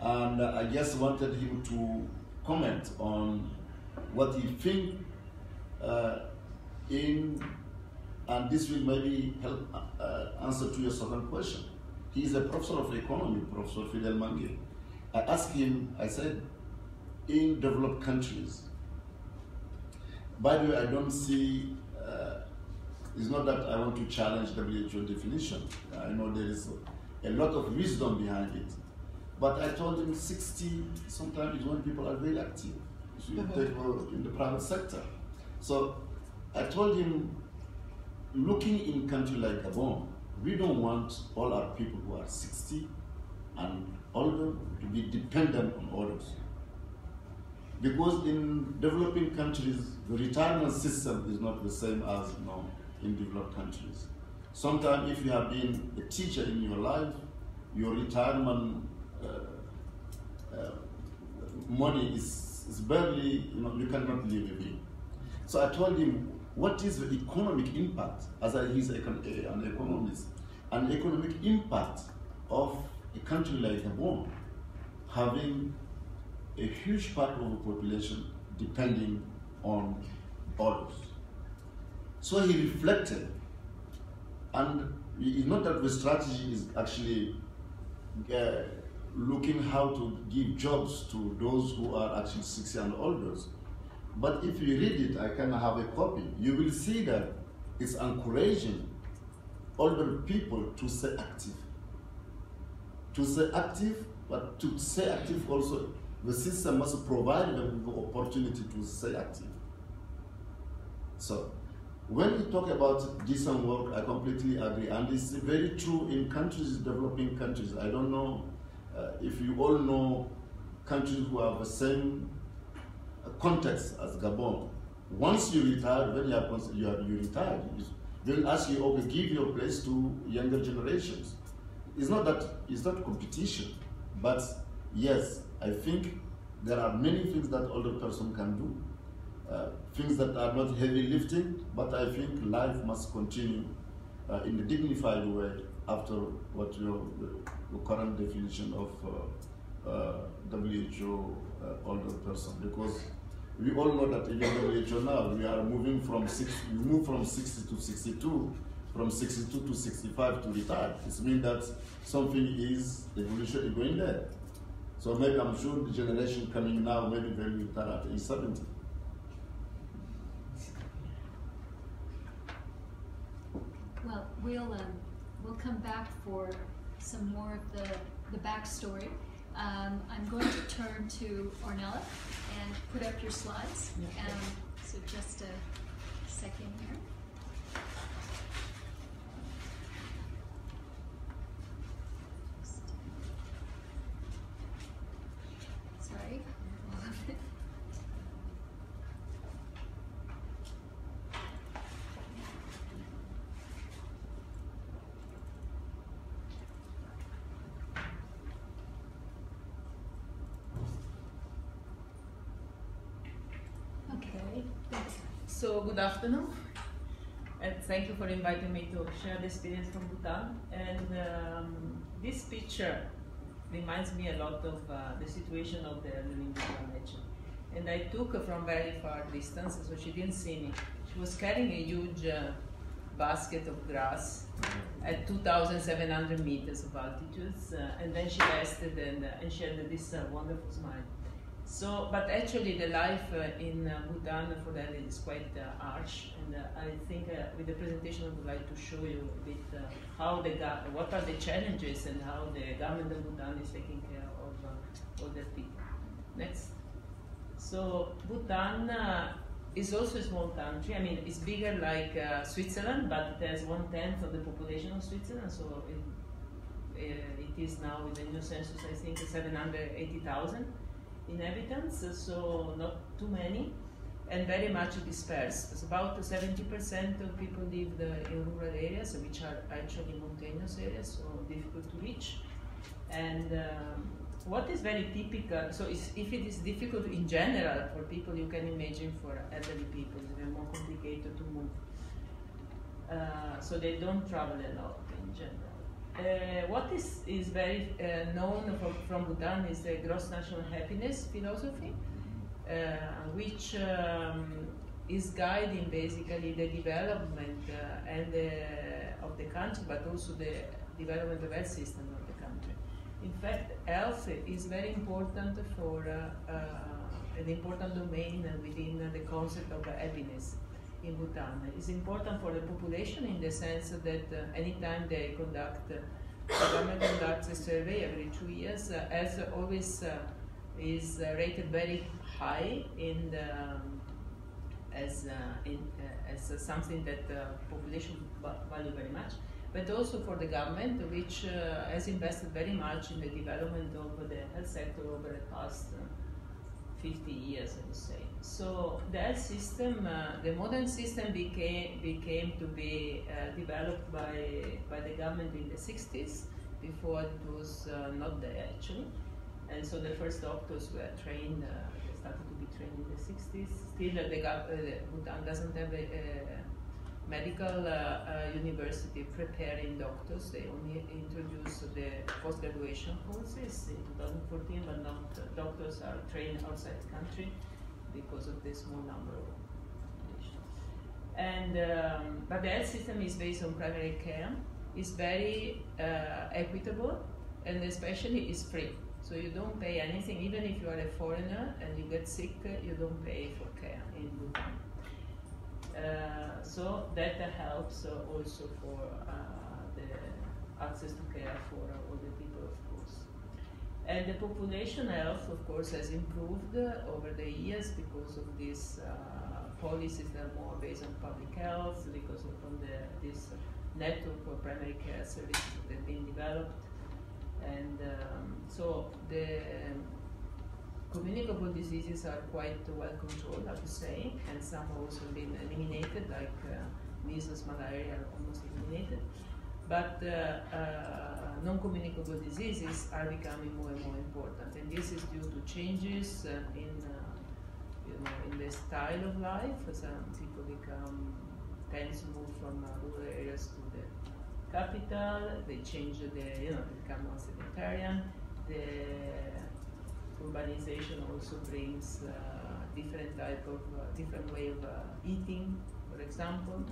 and I just wanted him to comment on what he think and this will maybe help answer to your second question. He is a professor of economy, Professor Fidel Mange. I asked him, I said, in developed countries, by the way, I don't see, it's not that I want to challenge WHO definition. I know there is a lot of wisdom behind it. But I told him 60 sometimes is when people are very active. They were in the private sector. So I told him, looking in a country like Gabon, we don't want all our people who are 60 and older to be dependent on others. Because in developing countries, the retirement system is not the same as in developed countries. Sometimes if you have been a teacher in your life, your retirement money is barely, you cannot live with it. So I told him, what is the economic impact, as he's an economist, an economic impact of a country like Gabon having a huge part of the population depending on others. So he reflected, and it's not that the strategy is actually looking how to give jobs to those who are actually 60 and older. But if you read it, I can have a copy, you will see that it's encouraging older people to stay active. To stay active, but to stay active also, the system must provide them with the opportunity to stay active. So, when we talk about decent work, I completely agree, and it's very true in countries, developing countries. I don't know if you all know countries who have the same context as Gabon. Once you retire, when you retire, they'll ask you, okay, give your place to younger generations. It's not competition, but yes, I think there are many things that older person can do, things that are not heavy lifting, but I think life must continue in a dignified way after what your current definition of WHO older person, because we all know that even WHO now, we are moving from 60 to 62, from 62 to 65 to retire. It means that something is evolution going there. So maybe I'm sure the generation coming now, maybe they will retire at age 70. Well, we'll come back for some more of the backstory. I'm going to turn to Ornella and put up your slides. So just a second here. Sorry. So good afternoon, and thank you for inviting me to share the experience from Bhutan. And this picture reminds me a lot of the situation of the elderly in Bhutan, actually. And I took her from very far distance, so she didn't see me. She was carrying a huge basket of grass at 2,700 meters of altitude, and then she rested and she had this wonderful smile. So, but actually the life in Bhutan for them is quite harsh, and I think with the presentation I would like to show you a bit what are the challenges and how the government of Bhutan is taking care of all the people. Next. So Bhutan is also a small country. I mean, it's bigger like Switzerland, but it has 1/10 of the population of Switzerland, so it is now with the new census, I think, 780,000. Inhabitants, so not too many, and very much dispersed. It's about 70% of people live in rural areas, which are actually mountainous areas, so difficult to reach. And what is very typical, so if it is difficult in general for people, you can imagine for elderly people, it's more complicated to move. So they don't travel a lot in general. What is very known from Bhutan is the gross national happiness philosophy, which is guiding basically the development of the country, but also the development of the health system of the country. In fact, health is very important for an important domain within the concept of happiness in Bhutan. It's important for the population in the sense that anytime they conduct, the government conducts a survey every 2 years, as always is rated very high in the, as something that the population value very much. but also for the government, which has invested very much in the development of the health sector over the past 50 years, I would say. So the health system, the modern system became to be developed by the government in the 60s. Before it was not there actually. And so the first doctors were trained, they started to be trained in the 60s. Still, Bhutan doesn't have a medical university preparing doctors. They only introduced the post-graduation courses in 2014, but not doctors are trained outside the country because of the small number of population. And but the health system is based on primary care. It's very equitable, and especially is free. So you don't pay anything, even if you are a foreigner and you get sick, you don't pay for care in Bhutan. So that helps also for the access to care for all the people, of course. And the population health, of course, has improved over the years because of these policies that are more based on public health, because of this network of primary care services that have been developed. And so the communicable diseases are quite well controlled, I would say, and some have also been eliminated, like measles, malaria are almost eliminated. But non-communicable diseases are becoming more and more important, and this is due to changes in the style of life. Some people tend to move from rural areas to the capital. They change they become more sedentarian. The urbanization also brings different type of different way of eating, for example,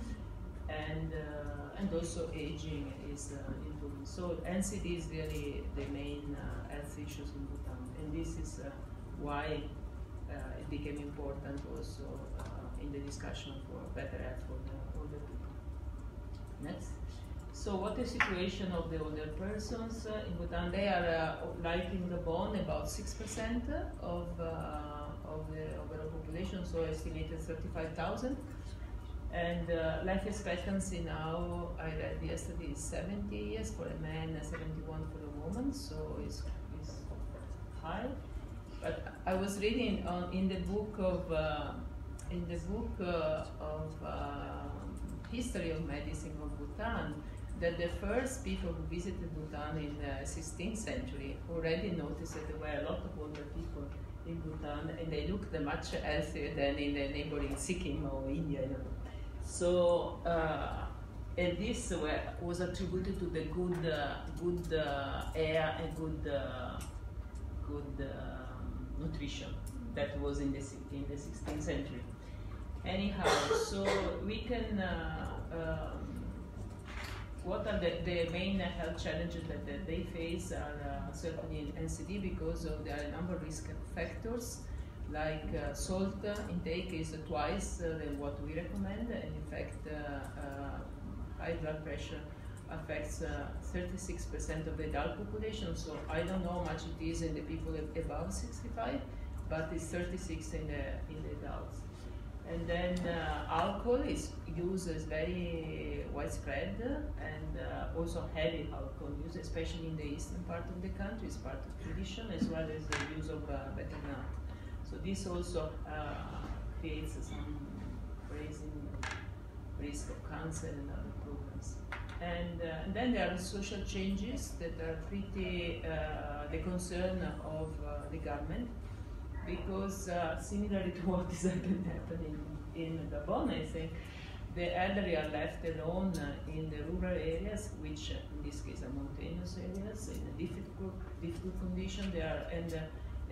and also aging is improving. So NCD is really the main health issues in Bhutan, and this is why it became important also in the discussion for better health for the older people. Next. So what is the situation of the older persons in Bhutan? They are, like in Gabon, about 6% of the overall population, so estimated 35,000. And life expectancy now, I read yesterday, is 70 years for a man and 71 for a woman, so it's high. But I was reading in the book of history of medicine of Bhutan, that the first people who visited Bhutan in the 16th century already noticed that there were a lot of older people in Bhutan, and they looked much healthier than in the neighboring Sikkim or India. So, and this was attributed to the good air and good nutrition that was in the 16th century. Anyhow, so we can. What are the main health challenges that they face are certainly in NCD, because there are a number of risk factors, like salt intake is twice than what we recommend, and in fact high blood pressure affects 36% of the adult population, so I don't know how much it is in the people above 65, but it's 36 in the adults. And then alcohol use is very widespread, and also heavy alcohol use, especially in the eastern part of the country, is part of tradition, as well as the use of betel nut. So this also creates some raising risk of cancer and other problems. And then there are social changes that are pretty the concern of the government, because similarly to what is happening in Gabon, I think, the elderly are left alone in the rural areas, which in this case are mountainous areas, in a difficult condition. They are, and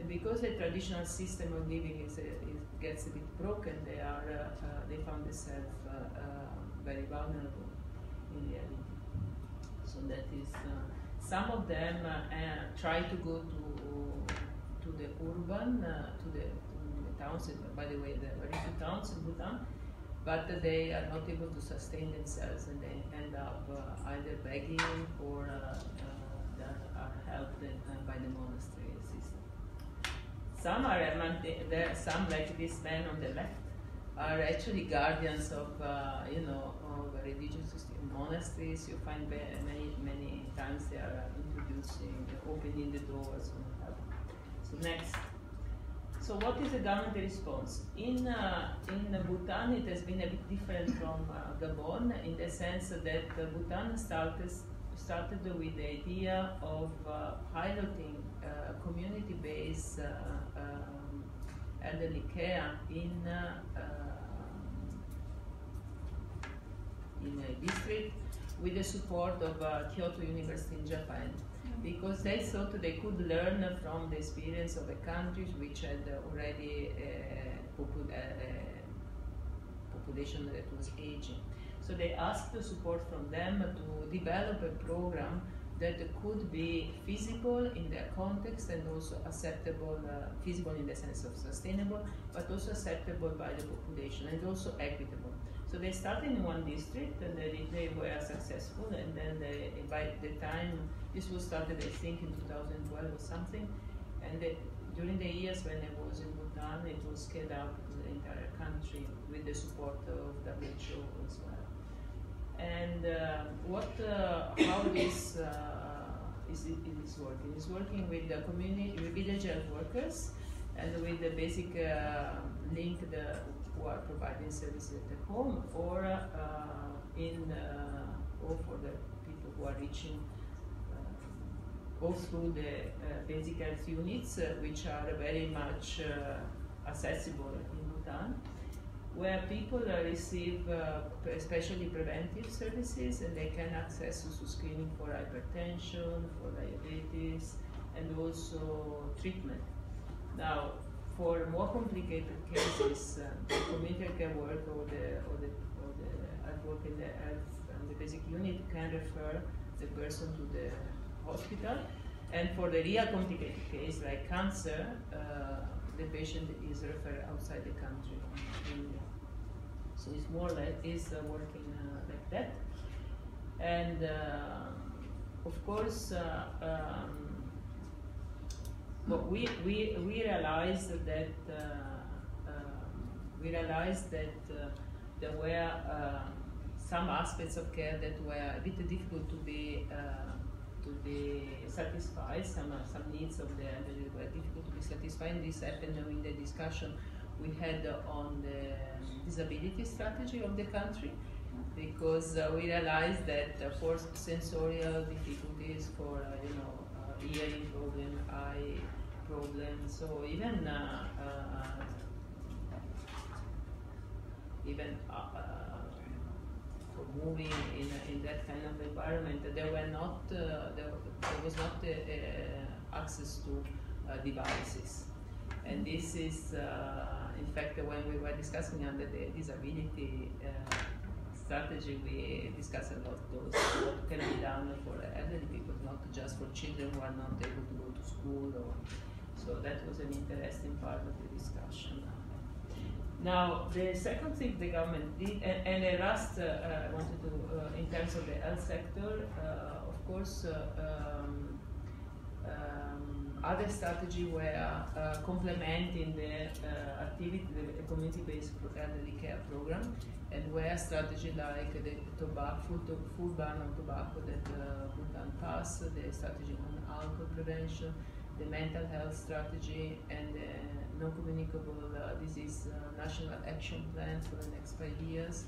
because the traditional system of living gets a bit broken, they found themselves very vulnerable in reality. So that is, some of them try to go to the urban, to the towns. By the way, there are very few towns in Bhutan, but they are not able to sustain themselves, and they end up either begging or are helped by the monastery system. Some are some like this man on the left, are actually guardians of, of religious monasteries. You find many times they are introducing, opening the doors. So next. So what is the government response? In Bhutan, it has been a bit different from Gabon in the sense that Bhutan started with the idea of piloting community-based elderly care in a district with the support of Kyoto University in Japan, because they thought they could learn from the experience of the countries which had already a population that was aging. So they asked the support from them to develop a program that could be feasible in their context and also acceptable, feasible in the sense of sustainable, but also acceptable by the population and also equitable. So they started in one district and they were successful, and then by the time this was started, I think in 2012 or something, and during the years when I was in Bhutan, it was scaled out to the entire country with the support of WHO as well. And how this is working? It's working with the community, with village health workers, and with the basic link who are providing services at the home, or or for the people who are reaching, go through the basic health units, which are very much accessible in Bhutan, where people receive especially preventive services, and they can access also screening for hypertension, for diabetes, and also treatment. Now, for more complicated cases, the community care work or the health work in the health and the basic unit can refer the person to the hospital. And for the real complicated case, like cancer, the patient is referred outside the country. So it's more like working like that. And of course, but we realized that there were some aspects of care that were a bit difficult to be satisfied. Some needs of the elderly were difficult to be satisfied. This happened in the discussion we had on the disability strategy of the country, because we realized that for sensorial difficulties, for hearing problem, eye problem, so even for moving in that kind of environment, there was not access to devices. And this is, in fact, when we were discussing under the disability strategy, we discussed a lot those what can be done for elderly people, not just for children who are not able to go to school. So that was an interesting part of the discussion. Now, the second thing the government did, and the last I wanted to, in terms of the health sector, of course, other strategy were complementing the activity, the community-based elderly care program, and were strategy like the full ban on tobacco that Bhutan passed, the strategy on alcohol prevention, the mental health strategy, and the non-communicable disease national action plan for the next 5 years,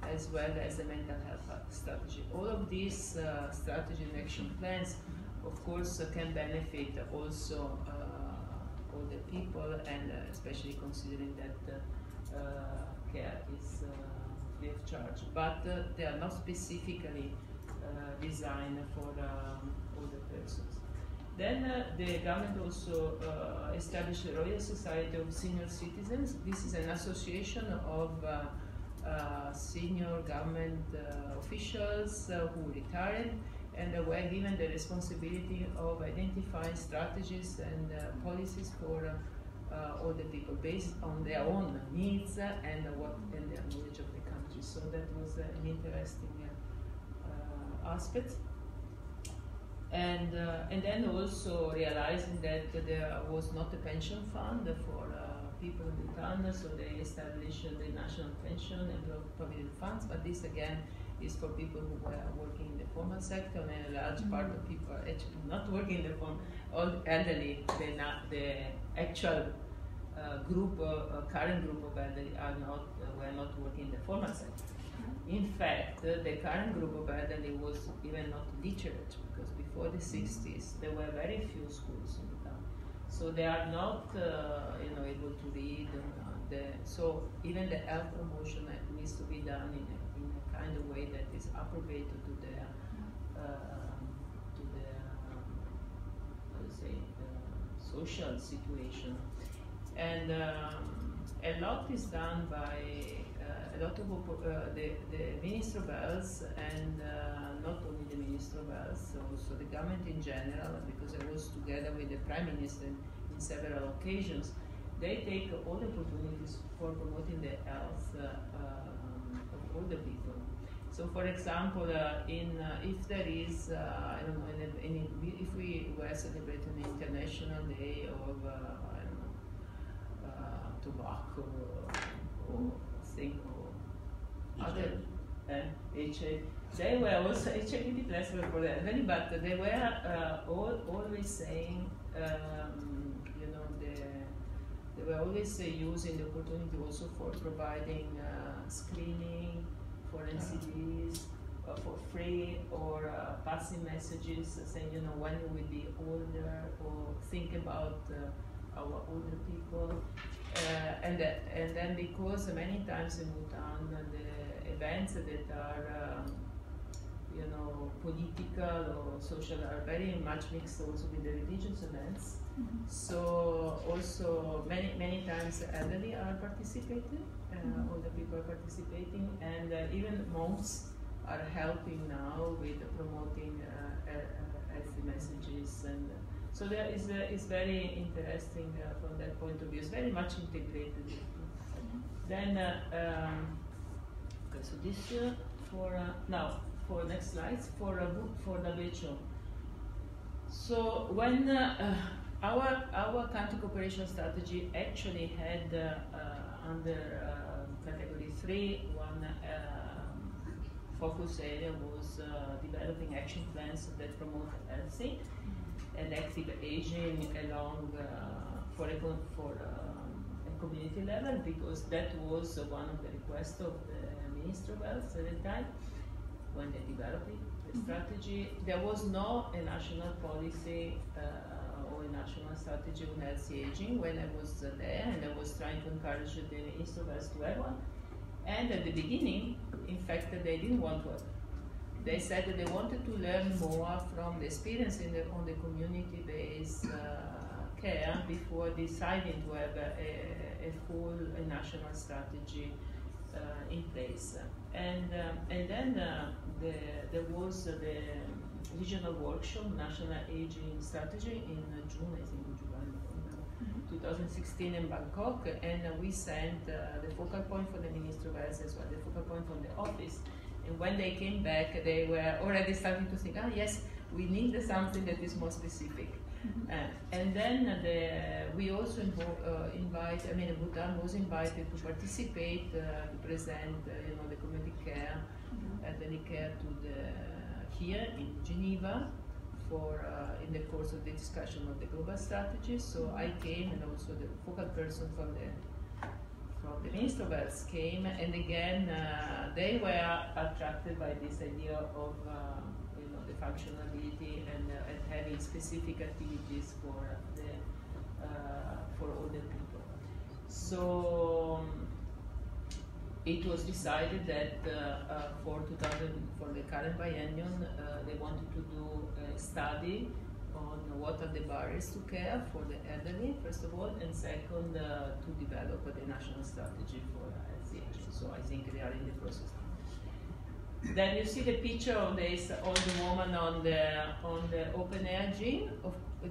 as well as the mental health strategy. All of these strategy and action plans, of course, can benefit also all the people, and especially considering that care is free of charge. But they are not specifically designed for older persons. Then the government also established the Royal Society of Senior Citizens. This is an association of senior government officials who retired and were given the responsibility of identifying strategies and policies for all the people based on their own needs and their knowledge of the country. So that was an interesting aspect. And then also realizing that there was not a pension fund for people in Bhutan, so they established the national pension and provident funds, but this again is for people who were working in the formal sector, and a large part of people are actually not working in the formal, all elderly, the actual current group of elderly were not working in the formal sector. In fact, the current group of elderly was even not literate, because before the 60s there were very few schools in Bhutan. So they are not able to read. So even the health promotion needs to be done in a kind of way that is appropriate to their social situation. And a lot is done by a lot of the ministrovels, and not only the ministrovels, also the government in general, because I was together with the Prime Minister in several occasions. They take all the opportunities for promoting the health of all the people. So, for example, if there is, I don't know, if we were celebrating the International Day of, I don't know, tobacco or thing or other HIV, they were also HIV less for the elderly, but they were always saying, they were always using the opportunity also for providing screening for NCDs for free, or passing messages saying, when you will be older, or think about our older people. And then because many times in Bhutan, the events that are political or social are very much mixed also with the religious events. So also many times elderly are participating, older people are participating, and even monks are helping now with promoting healthy messages, and so there is very interesting from that point of view. It's very much integrated. Then okay, so this for now for next slides for WHO. So when our country cooperation strategy actually had under category 3 one focus area was developing action plans that promote healthy and active aging along for a community level, because that was one of the requests of the Minister of Health at the time when they developed the strategy. There was no a national policy or a national strategy on healthy aging when I was there, and I was trying to encourage the Minister of Health to have one. And at the beginning, in fact, they didn't want one. They said that they wanted to learn more from the experience on the community-based care before deciding to have a full national strategy in place. And then there was the regional workshop, National Aging Strategy, in June, I think, July, 2016 in Bangkok, and we sent the focal point for the Minister of Health as well, the focal point from the office. And when they came back, they were already starting to think, yes, we need something that is more specific. And then we also Bhutan was invited to participate, to present, the community care, elderly care here in Geneva for in the course of the discussion of the global strategy. So I came, and also the focal person from the Minister of Health came, and again they were attracted by this idea of the functionality and having specific activities for older people. So it was decided that for the current biennium, they wanted to do a study on what are the barriers to care for the elderly, first of all, and second, to develop the national strategy for healthy aging. So I think they are in the process. Then you see the picture of this old woman on the open air gym.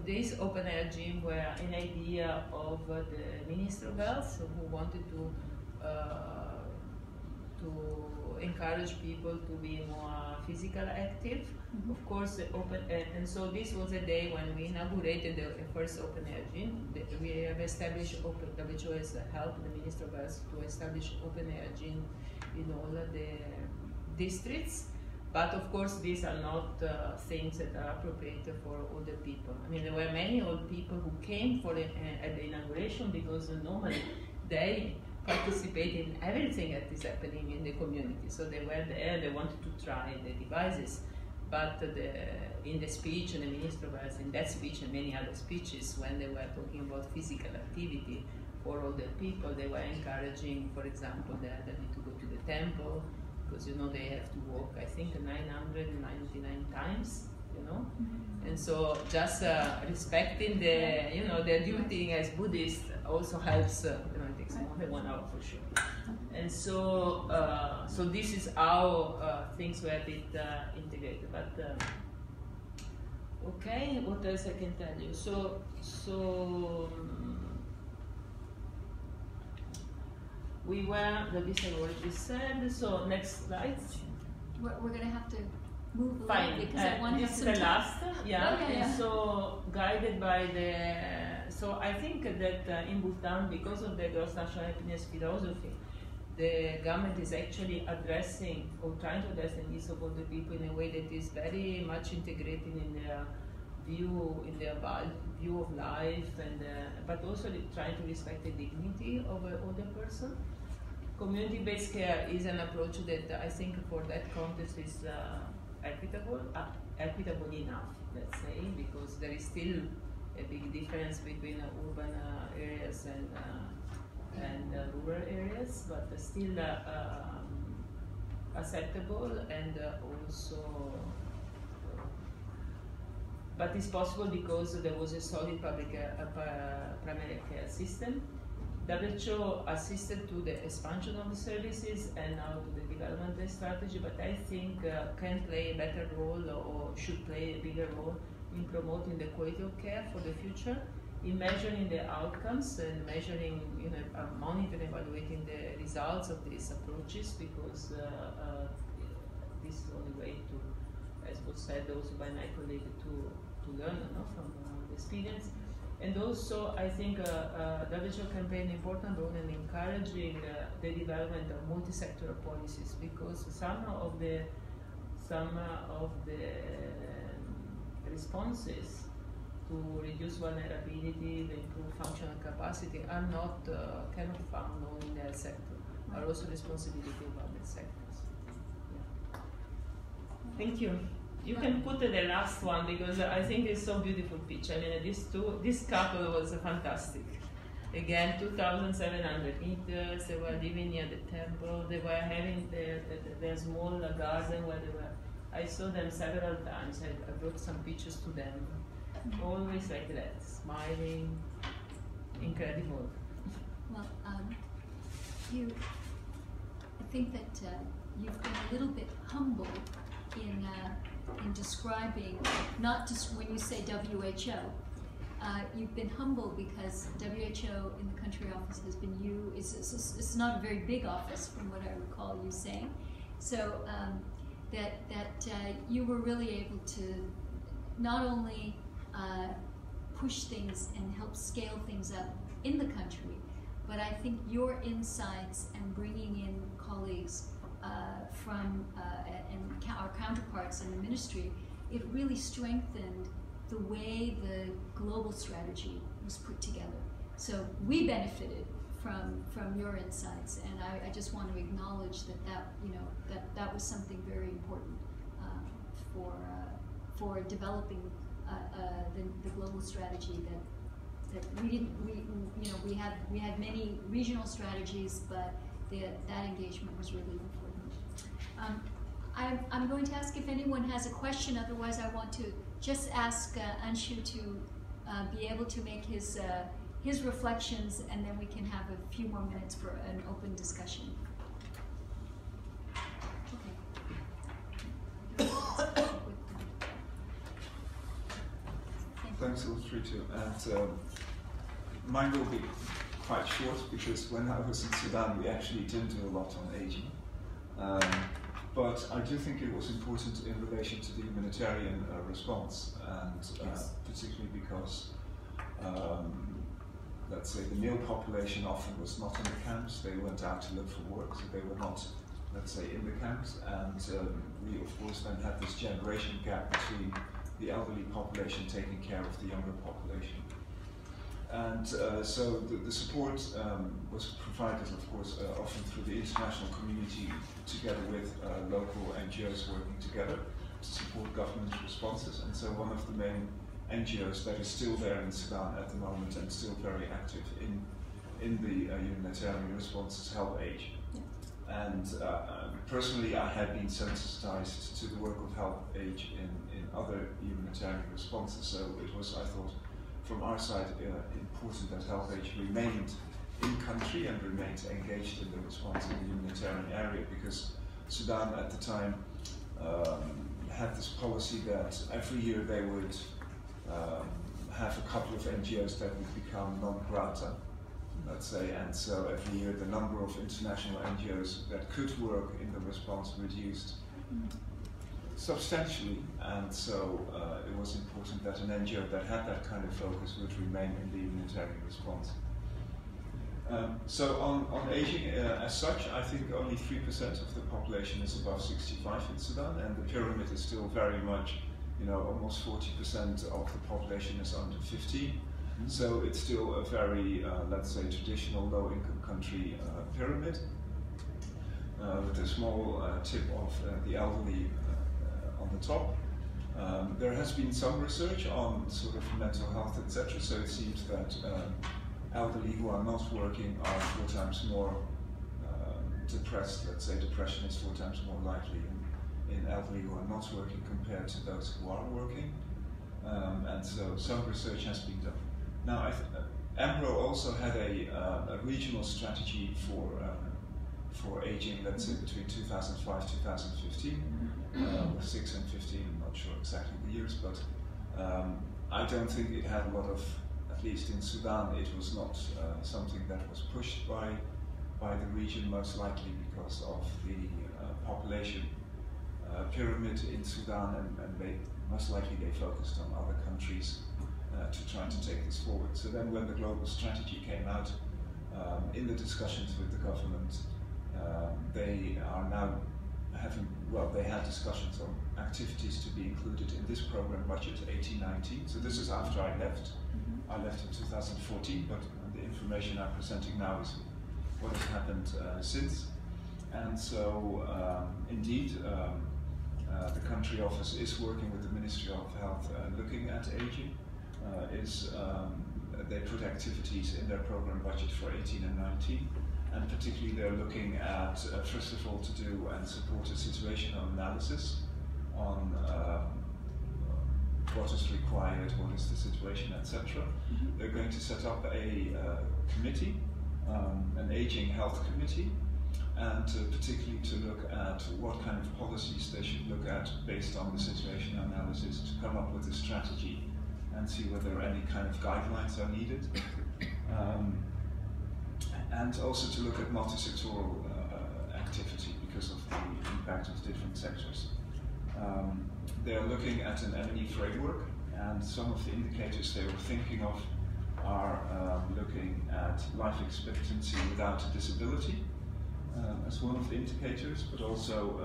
This open air gym were an idea of the Minister of Health, who wanted to encourage people to be more physical active. Mhm. Of course, the open and so this was a day when we inaugurated the first open air gym. We have established WHO has helped the Minister of Health to establish open air gym in all the districts. But of course, these are not things that are appropriate for older people. I mean, there were many old people who came for at the inauguration because normally they participate in everything that is happening in the community. So they were there, they wanted to try the devices. But in the speech, and the Minister of Health, in that speech and many other speeches, when they were talking about physical activity for older people, they were encouraging, for example, that they need to go to the temple, because you know they have to walk, I think, 999 times, you know. And so just respecting the, you know, their duty as Buddhists also helps, you know, it takes more than 1 hour for sure. And so, so this is how things were a bit integrated. But okay, what else I can tell you? We were, this I already said. So next slide. We're going to have to move along Fine. because I want to have This some is the time. last, yeah. Oh, yeah. And so guided by the, so I think that in Bhutan, because of the gross national happiness philosophy, the government is actually addressing or trying to address the needs of older people in a way that is very much integrated in their view, in their view of life, and but also trying to respect the dignity of an older person. Community-based care is an approach that I think for that context is equitable enough, let's say, because there is still a big difference between urban areas and rural areas, but still acceptable and also. But it's possible because there was a solid public primary care system. WHO assisted to the expansion of the services and now to the development strategy, but I think can play a better role or should play a bigger role in promoting the quality of care for the future, in measuring the outcomes and measuring, you know, monitoring, evaluating the results of these approaches, because this is the only way to, as was said also by my colleague, to learn, you know, from the experience. And also, I think WHO can play an important role in encouraging the development of multi-sectoral policies, because some of the responses to reduce vulnerability, the improve functional capacity, are not cannot found only in the health sector, are also responsibility of other sectors. Yeah. Thank you. You can put the last one because I think it's so beautiful picture. I mean, this couple was fantastic. Again, 2,700 meters. They were living near the temple. They were having their small garden where they were. I saw them several times. I brought some pictures to them. Always like that, smiling, incredible. Well, I think that you've been a little bit humble in describing, not just when you say WHO, you've been humble because WHO in the country office has been you. It's not a very big office from what I recall you saying. So that you were really able to not only push things and help scale things up in the country, but I think your insights and bringing in colleagues from and our counterparts in the ministry, it really strengthened the way the global strategy was put together. So we benefited from your insights, and I just want to acknowledge that was something very important for developing the global strategy that we had many regional strategies, but that engagement was really important. I'm going to ask if anyone has a question. Otherwise, I want to just ask Anshu to be able to make his reflections, and then we can have a few more minutes for an open discussion. Okay. Thanks a lot, Ritu. And mine will be quite short because when I was in Sudan, we actually didn't do a lot on aging. but I do think it was important in relation to the humanitarian response, and particularly because, let's say, the male population often was not in the camps. They went out to look for work, so they were not, let's say, in the camps. And we, of course, then had this generation gap between the elderly population taking care of the younger population. And so the support was provided, of course, often through the international community together with local NGOs working together to support government responses. And so one of the main NGOs that is still there in Sudan at the moment and still very active in the humanitarian response is Help Age. And personally, I had been sensitized to the work of Help Age in other humanitarian responses, so it was, I thought, from our side, important that Help Age remained in country and remained engaged in the response in the humanitarian area, because Sudan at the time had this policy that every year they would have a couple of NGOs that would become non-grata, let's say, and so every year the number of international NGOs that could work in the response reduced substantially, and so it was important that an NGO that had that kind of focus would remain in the humanitarian response. So on aging as such, I think only 3% of the population is above 65 in Sudan, and the pyramid is still very much, almost 40% of the population is under 50. So it's still a very, let's say, traditional low-income country pyramid, with a small tip of the elderly on the top. There has been some research on sort of mental health, etc. So it seems that elderly who are not working are 4 times more depressed. Let's say depression is 4 times more likely in elderly who are not working compared to those who are working. And so some research has been done. Now, AMRO also had a regional strategy for aging, let's say between 2005 and 2015, 6 and 15, I'm not sure exactly the years, but I don't think it had a lot of, at least in Sudan, it was not something that was pushed by the region, most likely because of the population pyramid in Sudan, and most likely they focused on other countries to try to take this forward. So then when the global strategy came out, in the discussions with the government, they are now having, they had discussions on activities to be included in this program budget 18-19. So this is after I left. I left in 2014, but the information I'm presenting now is what has happened since. And so, indeed, the country office is working with the Ministry of Health looking at aging. They put activities in their program budget for 18 and 19, and particularly they're looking at, first of all, to do and support a situational analysis on what is required, what is the situation, etc. They're going to set up a committee, an aging health committee, and particularly to look at what kind of policies they should look at based on the situational analysis to come up with a strategy and see whether any kind of guidelines are needed. And also to look at multi-sectoral activity because of the impact of different sectors. They're looking at an M&E framework, and some of the indicators they were thinking of are looking at life expectancy without a disability as one of the indicators, but also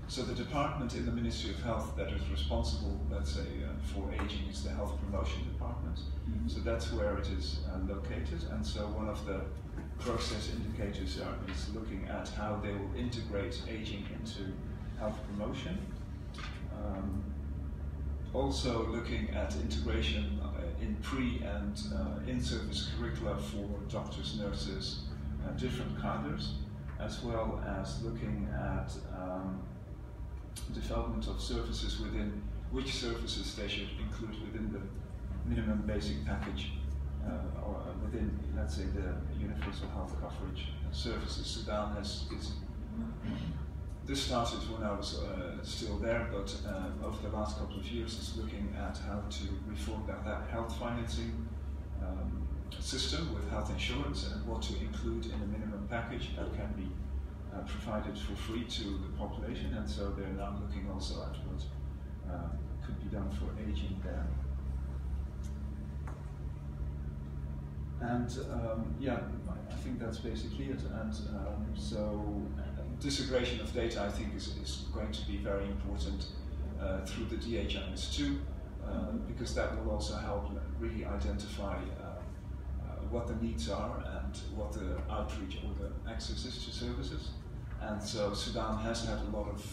so the department in the Ministry of Health that is responsible, let's say, for aging is the Health Promotion Department. So that's where it is located, and so one of the process indicators is looking at how they will integrate aging into health promotion. Also looking at integration in pre- and in-service curricula for doctors, nurses, different cadres, as well as looking at development of services within which services they should include within the minimum basic package or within, let's say, the universal health coverage services. Sudan this started when I was still there, but over the last couple of years it's looking at how to reform that health financing system with health insurance and what to include in a minimum package that can be provided for free to the population, and so they're now looking also at what could be done for aging there. And yeah, I think that's basically it. And so disaggregation of data, I think, is going to be very important through the DHIS2, because that will also help really identify what the needs are and what the outreach or the access is to services. And so Sudan has had a lot of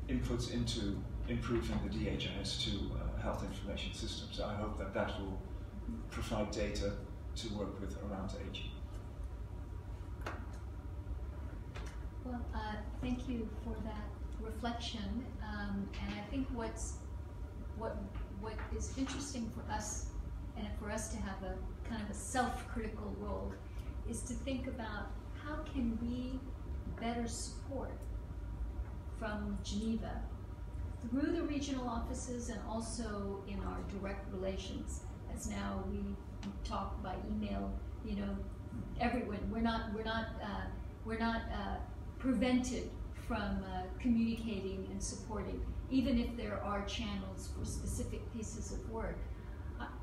inputs into improving the DHIS2 health information system. So I hope that that will provide data to work with around aging. Well, thank you for that reflection. And I think what is interesting for us, and for us to have a kind of a self-critical role, is to think about how can we better support from Geneva through the regional offices and also in our direct relations. As now we talk by email, you know, everyone. We're not prevented from communicating and supporting, even if there are channels for specific pieces of work.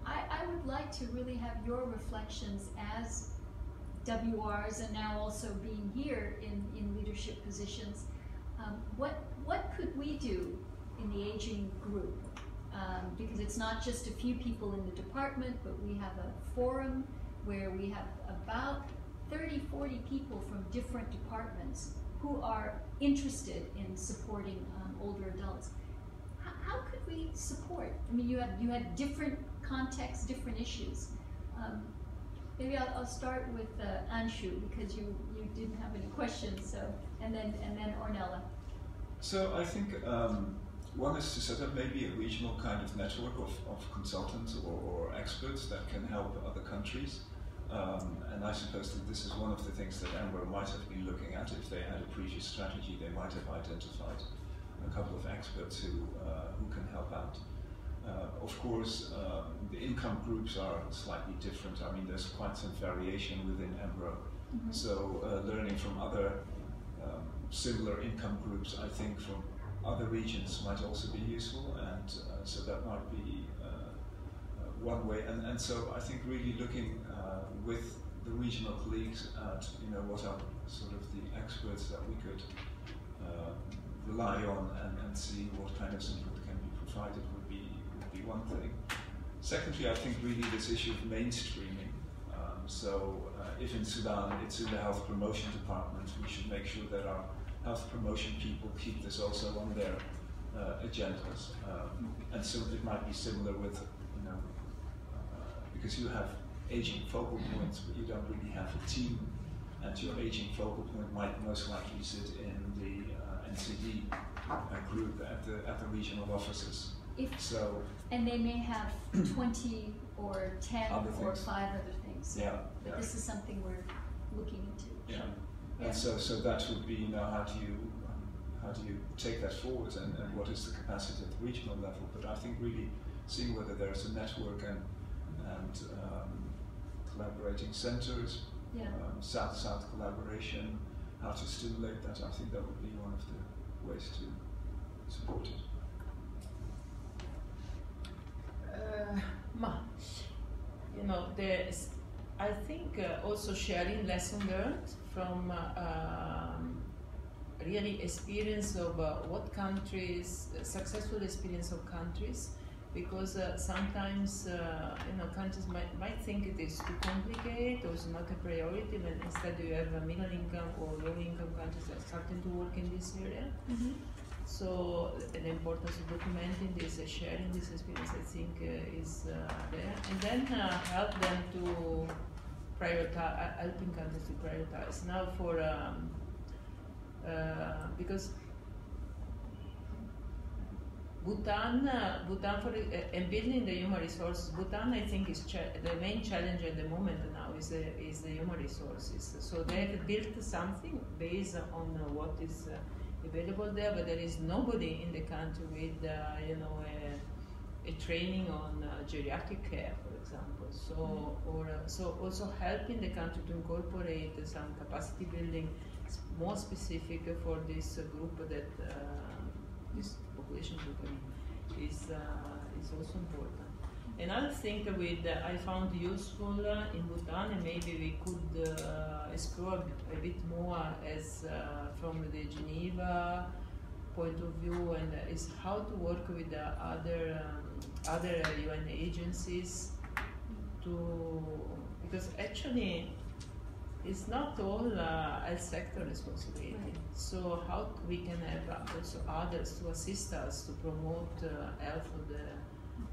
I would like to really have your reflections as WRs and now also being here in leadership positions. What could we do in the aging group? Because it's not just a few people in the department, but we have a forum where we have about 30, 40 people from different departments who are interested in supporting older adults. How could we support? I mean, you had different contexts, different issues. Maybe I'll start with Anshu, because you didn't have any questions. So and then Ornella. So I think one is to set up maybe a regional kind of network of consultants or experts that can help other countries. And I suppose that this is one of the things that AMRO might have been looking at. If they had a previous strategy, they might have identified a couple of experts who can help out. Of course, the income groups are slightly different. I mean, there's quite some variation within AMRO. Mm-hmm. So learning from other similar income groups, I think, from other regions might also be useful, and so that might be one way. And so I think really looking with the regional colleagues at, you know, what are sort of the experts that we could rely on and see what kind of input can be provided would be one thing. Secondly, I think really this issue of mainstreaming. So if in Sudan it's in the health promotion department, we should make sure that our health promotion people keep this also on their agendas. And so it might be similar with, you know, because you have aging focal points, but you don't really have a team, and your aging focal point might most likely sit in the NCD group at the regional offices. And they may have 20 or 10 or 5 other things. Yeah. But this is something we're looking into. Yeah. Yeah. And so that would be, you know, how do you take that forward, and what is the capacity at the regional level? But I think really seeing whether there's a network and collaborating centers, South-South collaboration, how to stimulate that. I think that would be one of the ways to support it. You know, I think also sharing lessons learned from really experience of what countries, successful experience of countries, because sometimes you know, countries might think it is too complicated or it's not a priority, but instead you have a middle income or low income countries that are starting to work in this area. Mm-hmm. So the importance of documenting this, sharing this experience, I think is there, and then help them to prioritize, helping countries to prioritize. Now for because Bhutan for and building the human resources, Bhutan I think is the main challenge at the moment now is the human resources. So they have built something based on what is available there, but there is nobody in the country with you know a training on geriatric care, for example. So so also helping the country to incorporate some capacity building more specific for this group that this population group is also important. Another thing I found useful in Bhutan, and maybe we could explore a bit more as from the Geneva point of view, and is how to work with the other UN agencies because actually it's not all health sector responsibility. Right. So how we can have also others to assist us to promote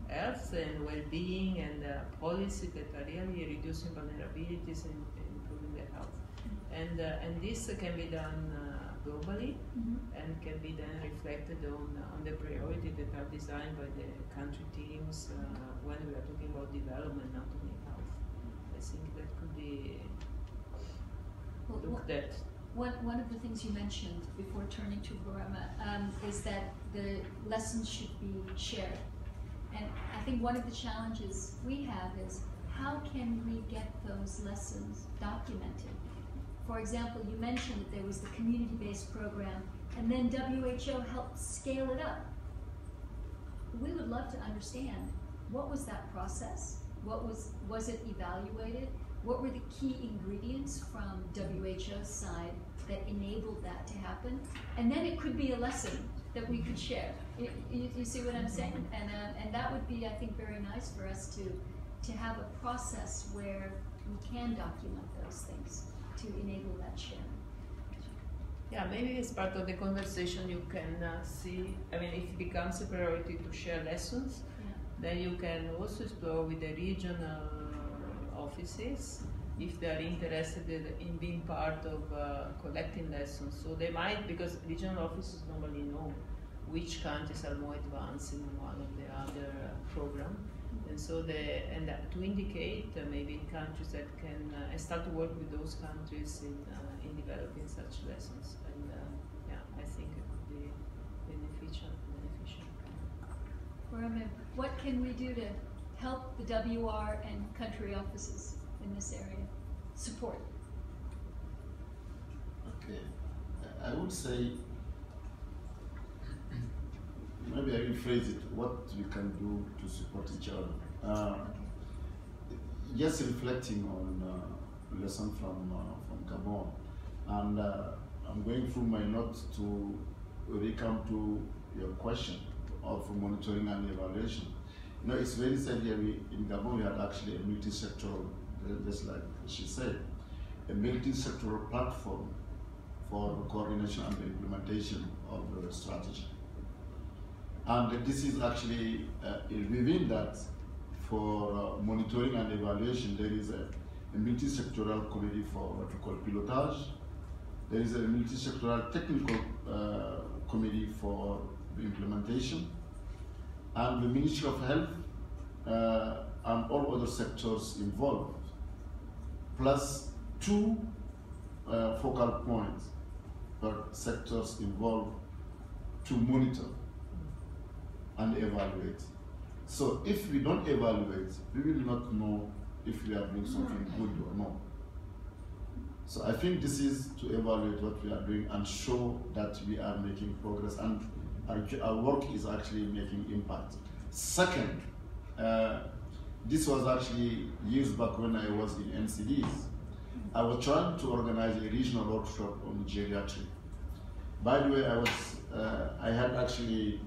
health and well-being and policy that are really reducing vulnerabilities and improving the health. And this can be done globally, and can be then reflected on the priorities that are designed by the country teams when we are talking about development, not only health. I think that could be looked at. One of the things you mentioned before turning to Boureima is that the lessons should be shared. And I think one of the challenges we have is how can we get those lessons documented? For example, you mentioned that there was the community-based program, and then WHO helped scale it up. We would love to understand, what was that process? Was it evaluated? What were the key ingredients from WHO's side that enabled that to happen? And then it could be a lesson that we could share. You see what I'm saying? And that would be, I think, very nice for us to have a process where we can document those things to enable that sharing. Yeah, maybe as part of the conversation you can see, I mean, if it becomes a priority to share lessons, then you can also explore with the regional offices if they are interested in being part of collecting lessons. So they might, because regional offices normally know which countries are more advanced in one of the other program. And so to indicate maybe countries that can start to work with those countries in developing such lessons. And yeah, I think it would be beneficial. Boureima, what can we do to help the WR and country offices in this area? Support. Okay, I would say, maybe I rephrase it, what we can do to support each other. Just reflecting on lesson from Gabon, and I'm going through my notes to recount to your question of monitoring and evaluation. You know, it's very sad here in Gabon we had actually a multi-sectoral, just like she said, a multi-sectoral platform for coordination and implementation of the strategy. And this is actually, within that, for monitoring and evaluation, there is a multi-sectoral committee for what we call pilotage. There is a multi-sectoral technical committee for the implementation. And the Ministry of Health and all other sectors involved, plus 2 focal points per sectors involved to monitor and evaluate. So if we don't evaluate, we will not know if we are doing something good or not. So I think this is to evaluate what we are doing and show that we are making progress and our work is actually making impact. Second, this was actually years back when I was in NCDs. I was trying to organize a regional workshop on geriatry. By the way, I had actually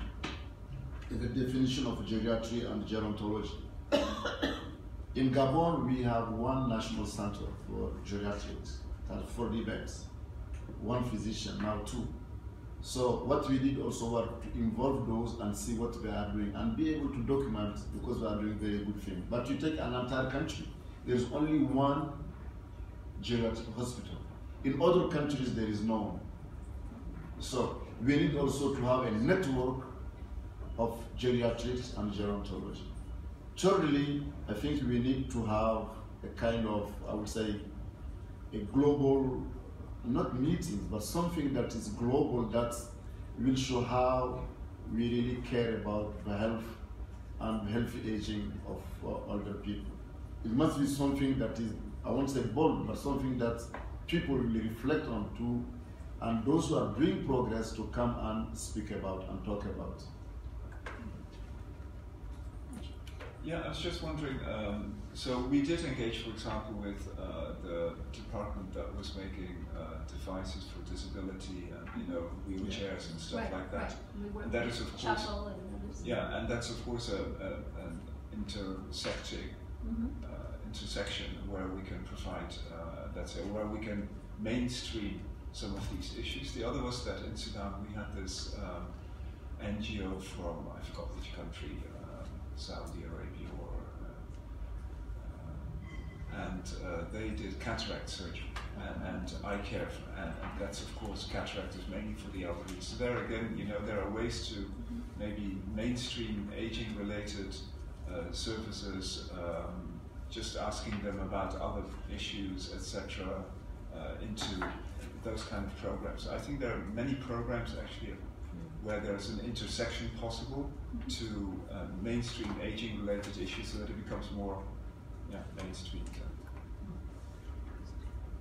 the definition of geriatry and gerontology. In Gabon, we have one national center for geriatrics, that's 40 beds, 1 physician, now 2. So what we did also was to involve those and see what they are doing and be able to document, because we are doing very good things. But you take an entire country, there's only 1 geriatric hospital. In other countries, there is no one. So we need also to have a network of geriatrics and gerontology. Thirdly, I think we need to have a kind of, I would say, a global, not meetings, but something that is global that will show how we really care about the health and healthy aging of older people. It must be something that is, I won't say bold, but something that people really reflect on too, and those who are doing progress to come and speak about and talk about. Yeah, I was just wondering, so we did engage, for example, with the department that was making devices for disability and, you know, wheelchairs and stuff like that. We and that is, of course, and yeah, and that's, of course, an intersection where we can provide, let's say, where we can mainstream some of these issues. The other was that in Sudan we had this NGO from, I forgot which country, Saudi Arabia and they did cataract surgery and eye care, and that's, of course, cataract is mainly for the elderly. So there again, you know, there are ways to maybe mainstream aging-related services, just asking them about other issues, etc., into those kind of programs. I think there are many programs actually where there's an intersection possible to mainstream aging-related issues so that it becomes more mainstream.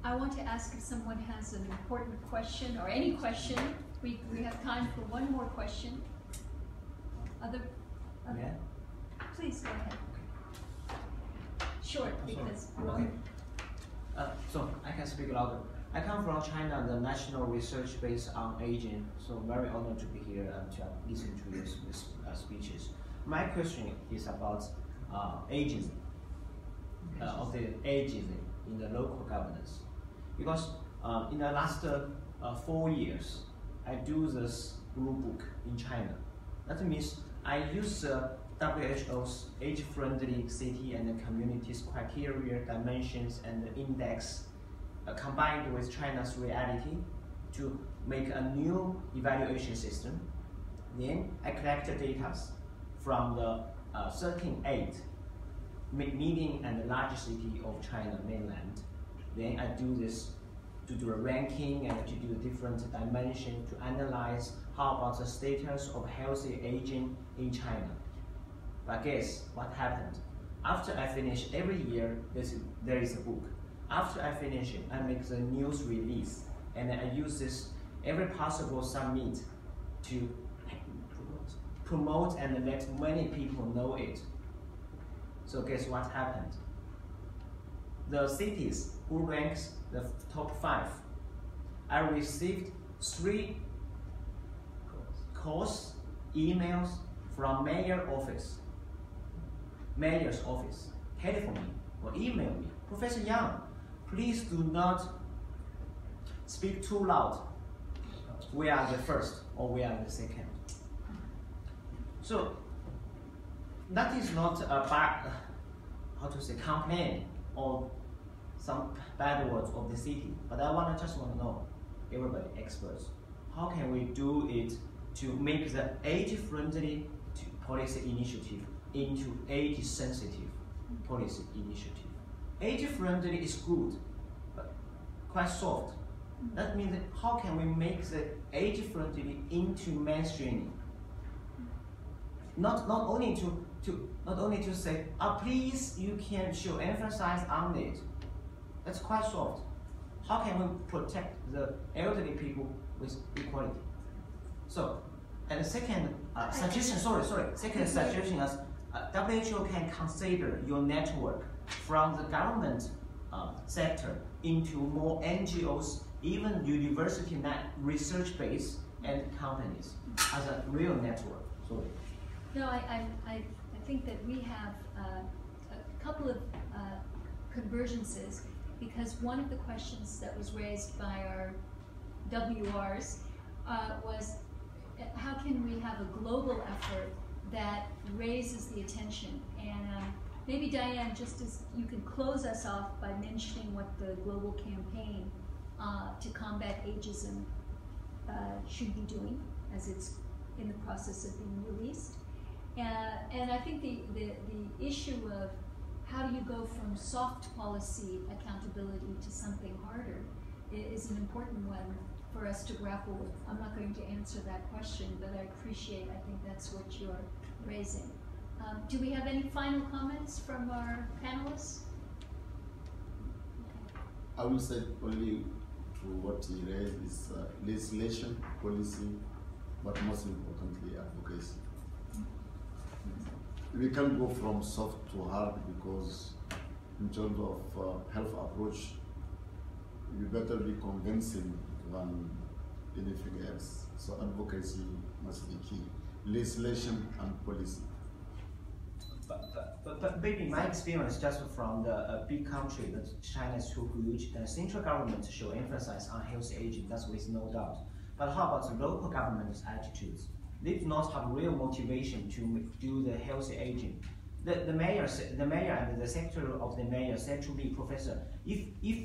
I want to ask if someone has an important question or any question. We have time for one more question. Other? Yeah. Please go ahead. Short, because okay. So I can speak louder. I come from China, the national research based on aging. So very honored to be here and to listen to your speeches. My question is about ageism, of the ageism in the local governance. Because in the last 4 years, I do this blue book in China. That means I use WHO's age-friendly city and communities criteria, dimensions, and index combined with China's reality to make a new evaluation system. Then I collected data from the 38 medium and large city of China mainland. Then I do this to do a ranking and to do different dimensions to analyze how about the status of healthy aging in China. But guess what happened? After I finish every year, there is a book. After I finish it, I make the news release, and I use this every possible summit to promote and let many people know it. So guess what happened? The cities who ranks the top 5, I received 3 calls, emails from mayor's office, telephone me or email me. Professor Yang, please do not speak too loud. We are the first or we are the second. So that is not a bad, complaint or some bad words of the city, but I just want to know, everybody, experts, how can we do it to make the age-friendly policy initiative into age-sensitive policy initiative? Age-friendly is good, but quite soft. That means that how can we make the age-friendly into mainstreaming? Not only to say, please, you can show emphasis on it. That's quite soft. How can we protect the elderly people with equality? So, and the second suggestion, second suggestion is WHO can consider your network from the government sector into more NGOs, even university research base and companies as a real network. Sorry. No, I think that we have a couple of convergences, because one of the questions that was raised by our WRs was how can we have a global effort that raises the attention? And maybe Diane, just as you can close us off by mentioning what the global campaign to combat ageism should be doing as it's in the process of being released. And I think the issue of how do you go from soft policy accountability to something harder is an important one for us to grapple with. I'm not going to answer that question, but I think that's what you're raising. Do we have any final comments from our panelists? I will say only to what he raised is legislation, policy, but most importantly, advocacy. We can't go from soft to hard because in terms of health approach, you better be convincing than anything else. So advocacy must be key. Legislation and policy. But maybe my experience just from the big country that China is too huge, the central government should emphasize on healthy aging, that's with no doubt. But how about the local government's attitudes? They do not have real motivation to do the healthy aging. The mayor and the secretary of the mayor said to me, Professor, if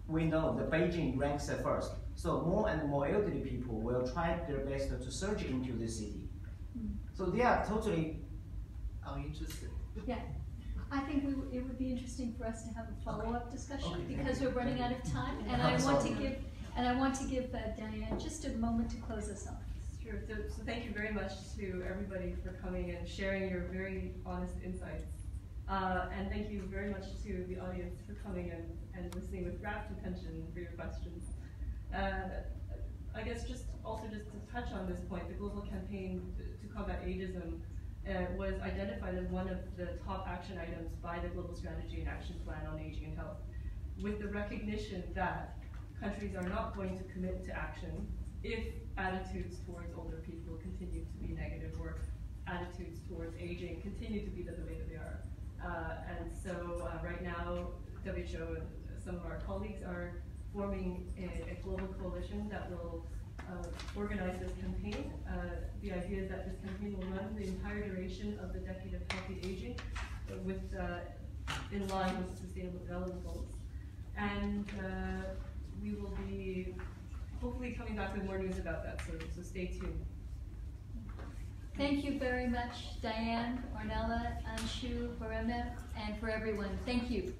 we know the Beijing ranks first, so more and more elderly people will try their best to surge into the city. So they are totally uninterested. Yeah, I think it would be interesting for us to have a follow-up discussion because we're running out of time, and I want to give Diane just a moment to close us off. Sure. So thank you very much to everybody for coming and sharing your very honest insights. And thank you very much to the audience for coming and listening with rapt attention for your questions. I guess just to touch on this point, the global campaign to combat ageism was identified as one of the top action items by the Global Strategy and Action Plan on Aging and Health, with the recognition that countries are not going to commit to action if attitudes towards older people continue to be negative or attitudes towards aging continue to be the way that they are. And so right now, WHO and some of our colleagues are forming a global coalition that will organize this campaign. The idea is that this campaign will run the entire duration of the decade of healthy aging in line with the Sustainable Development Goals. And we will be hopefully coming back with more news about that, so stay tuned. Thank you very much, Diane, Ornella, Anshu, Boureima, and for everyone. Thank you.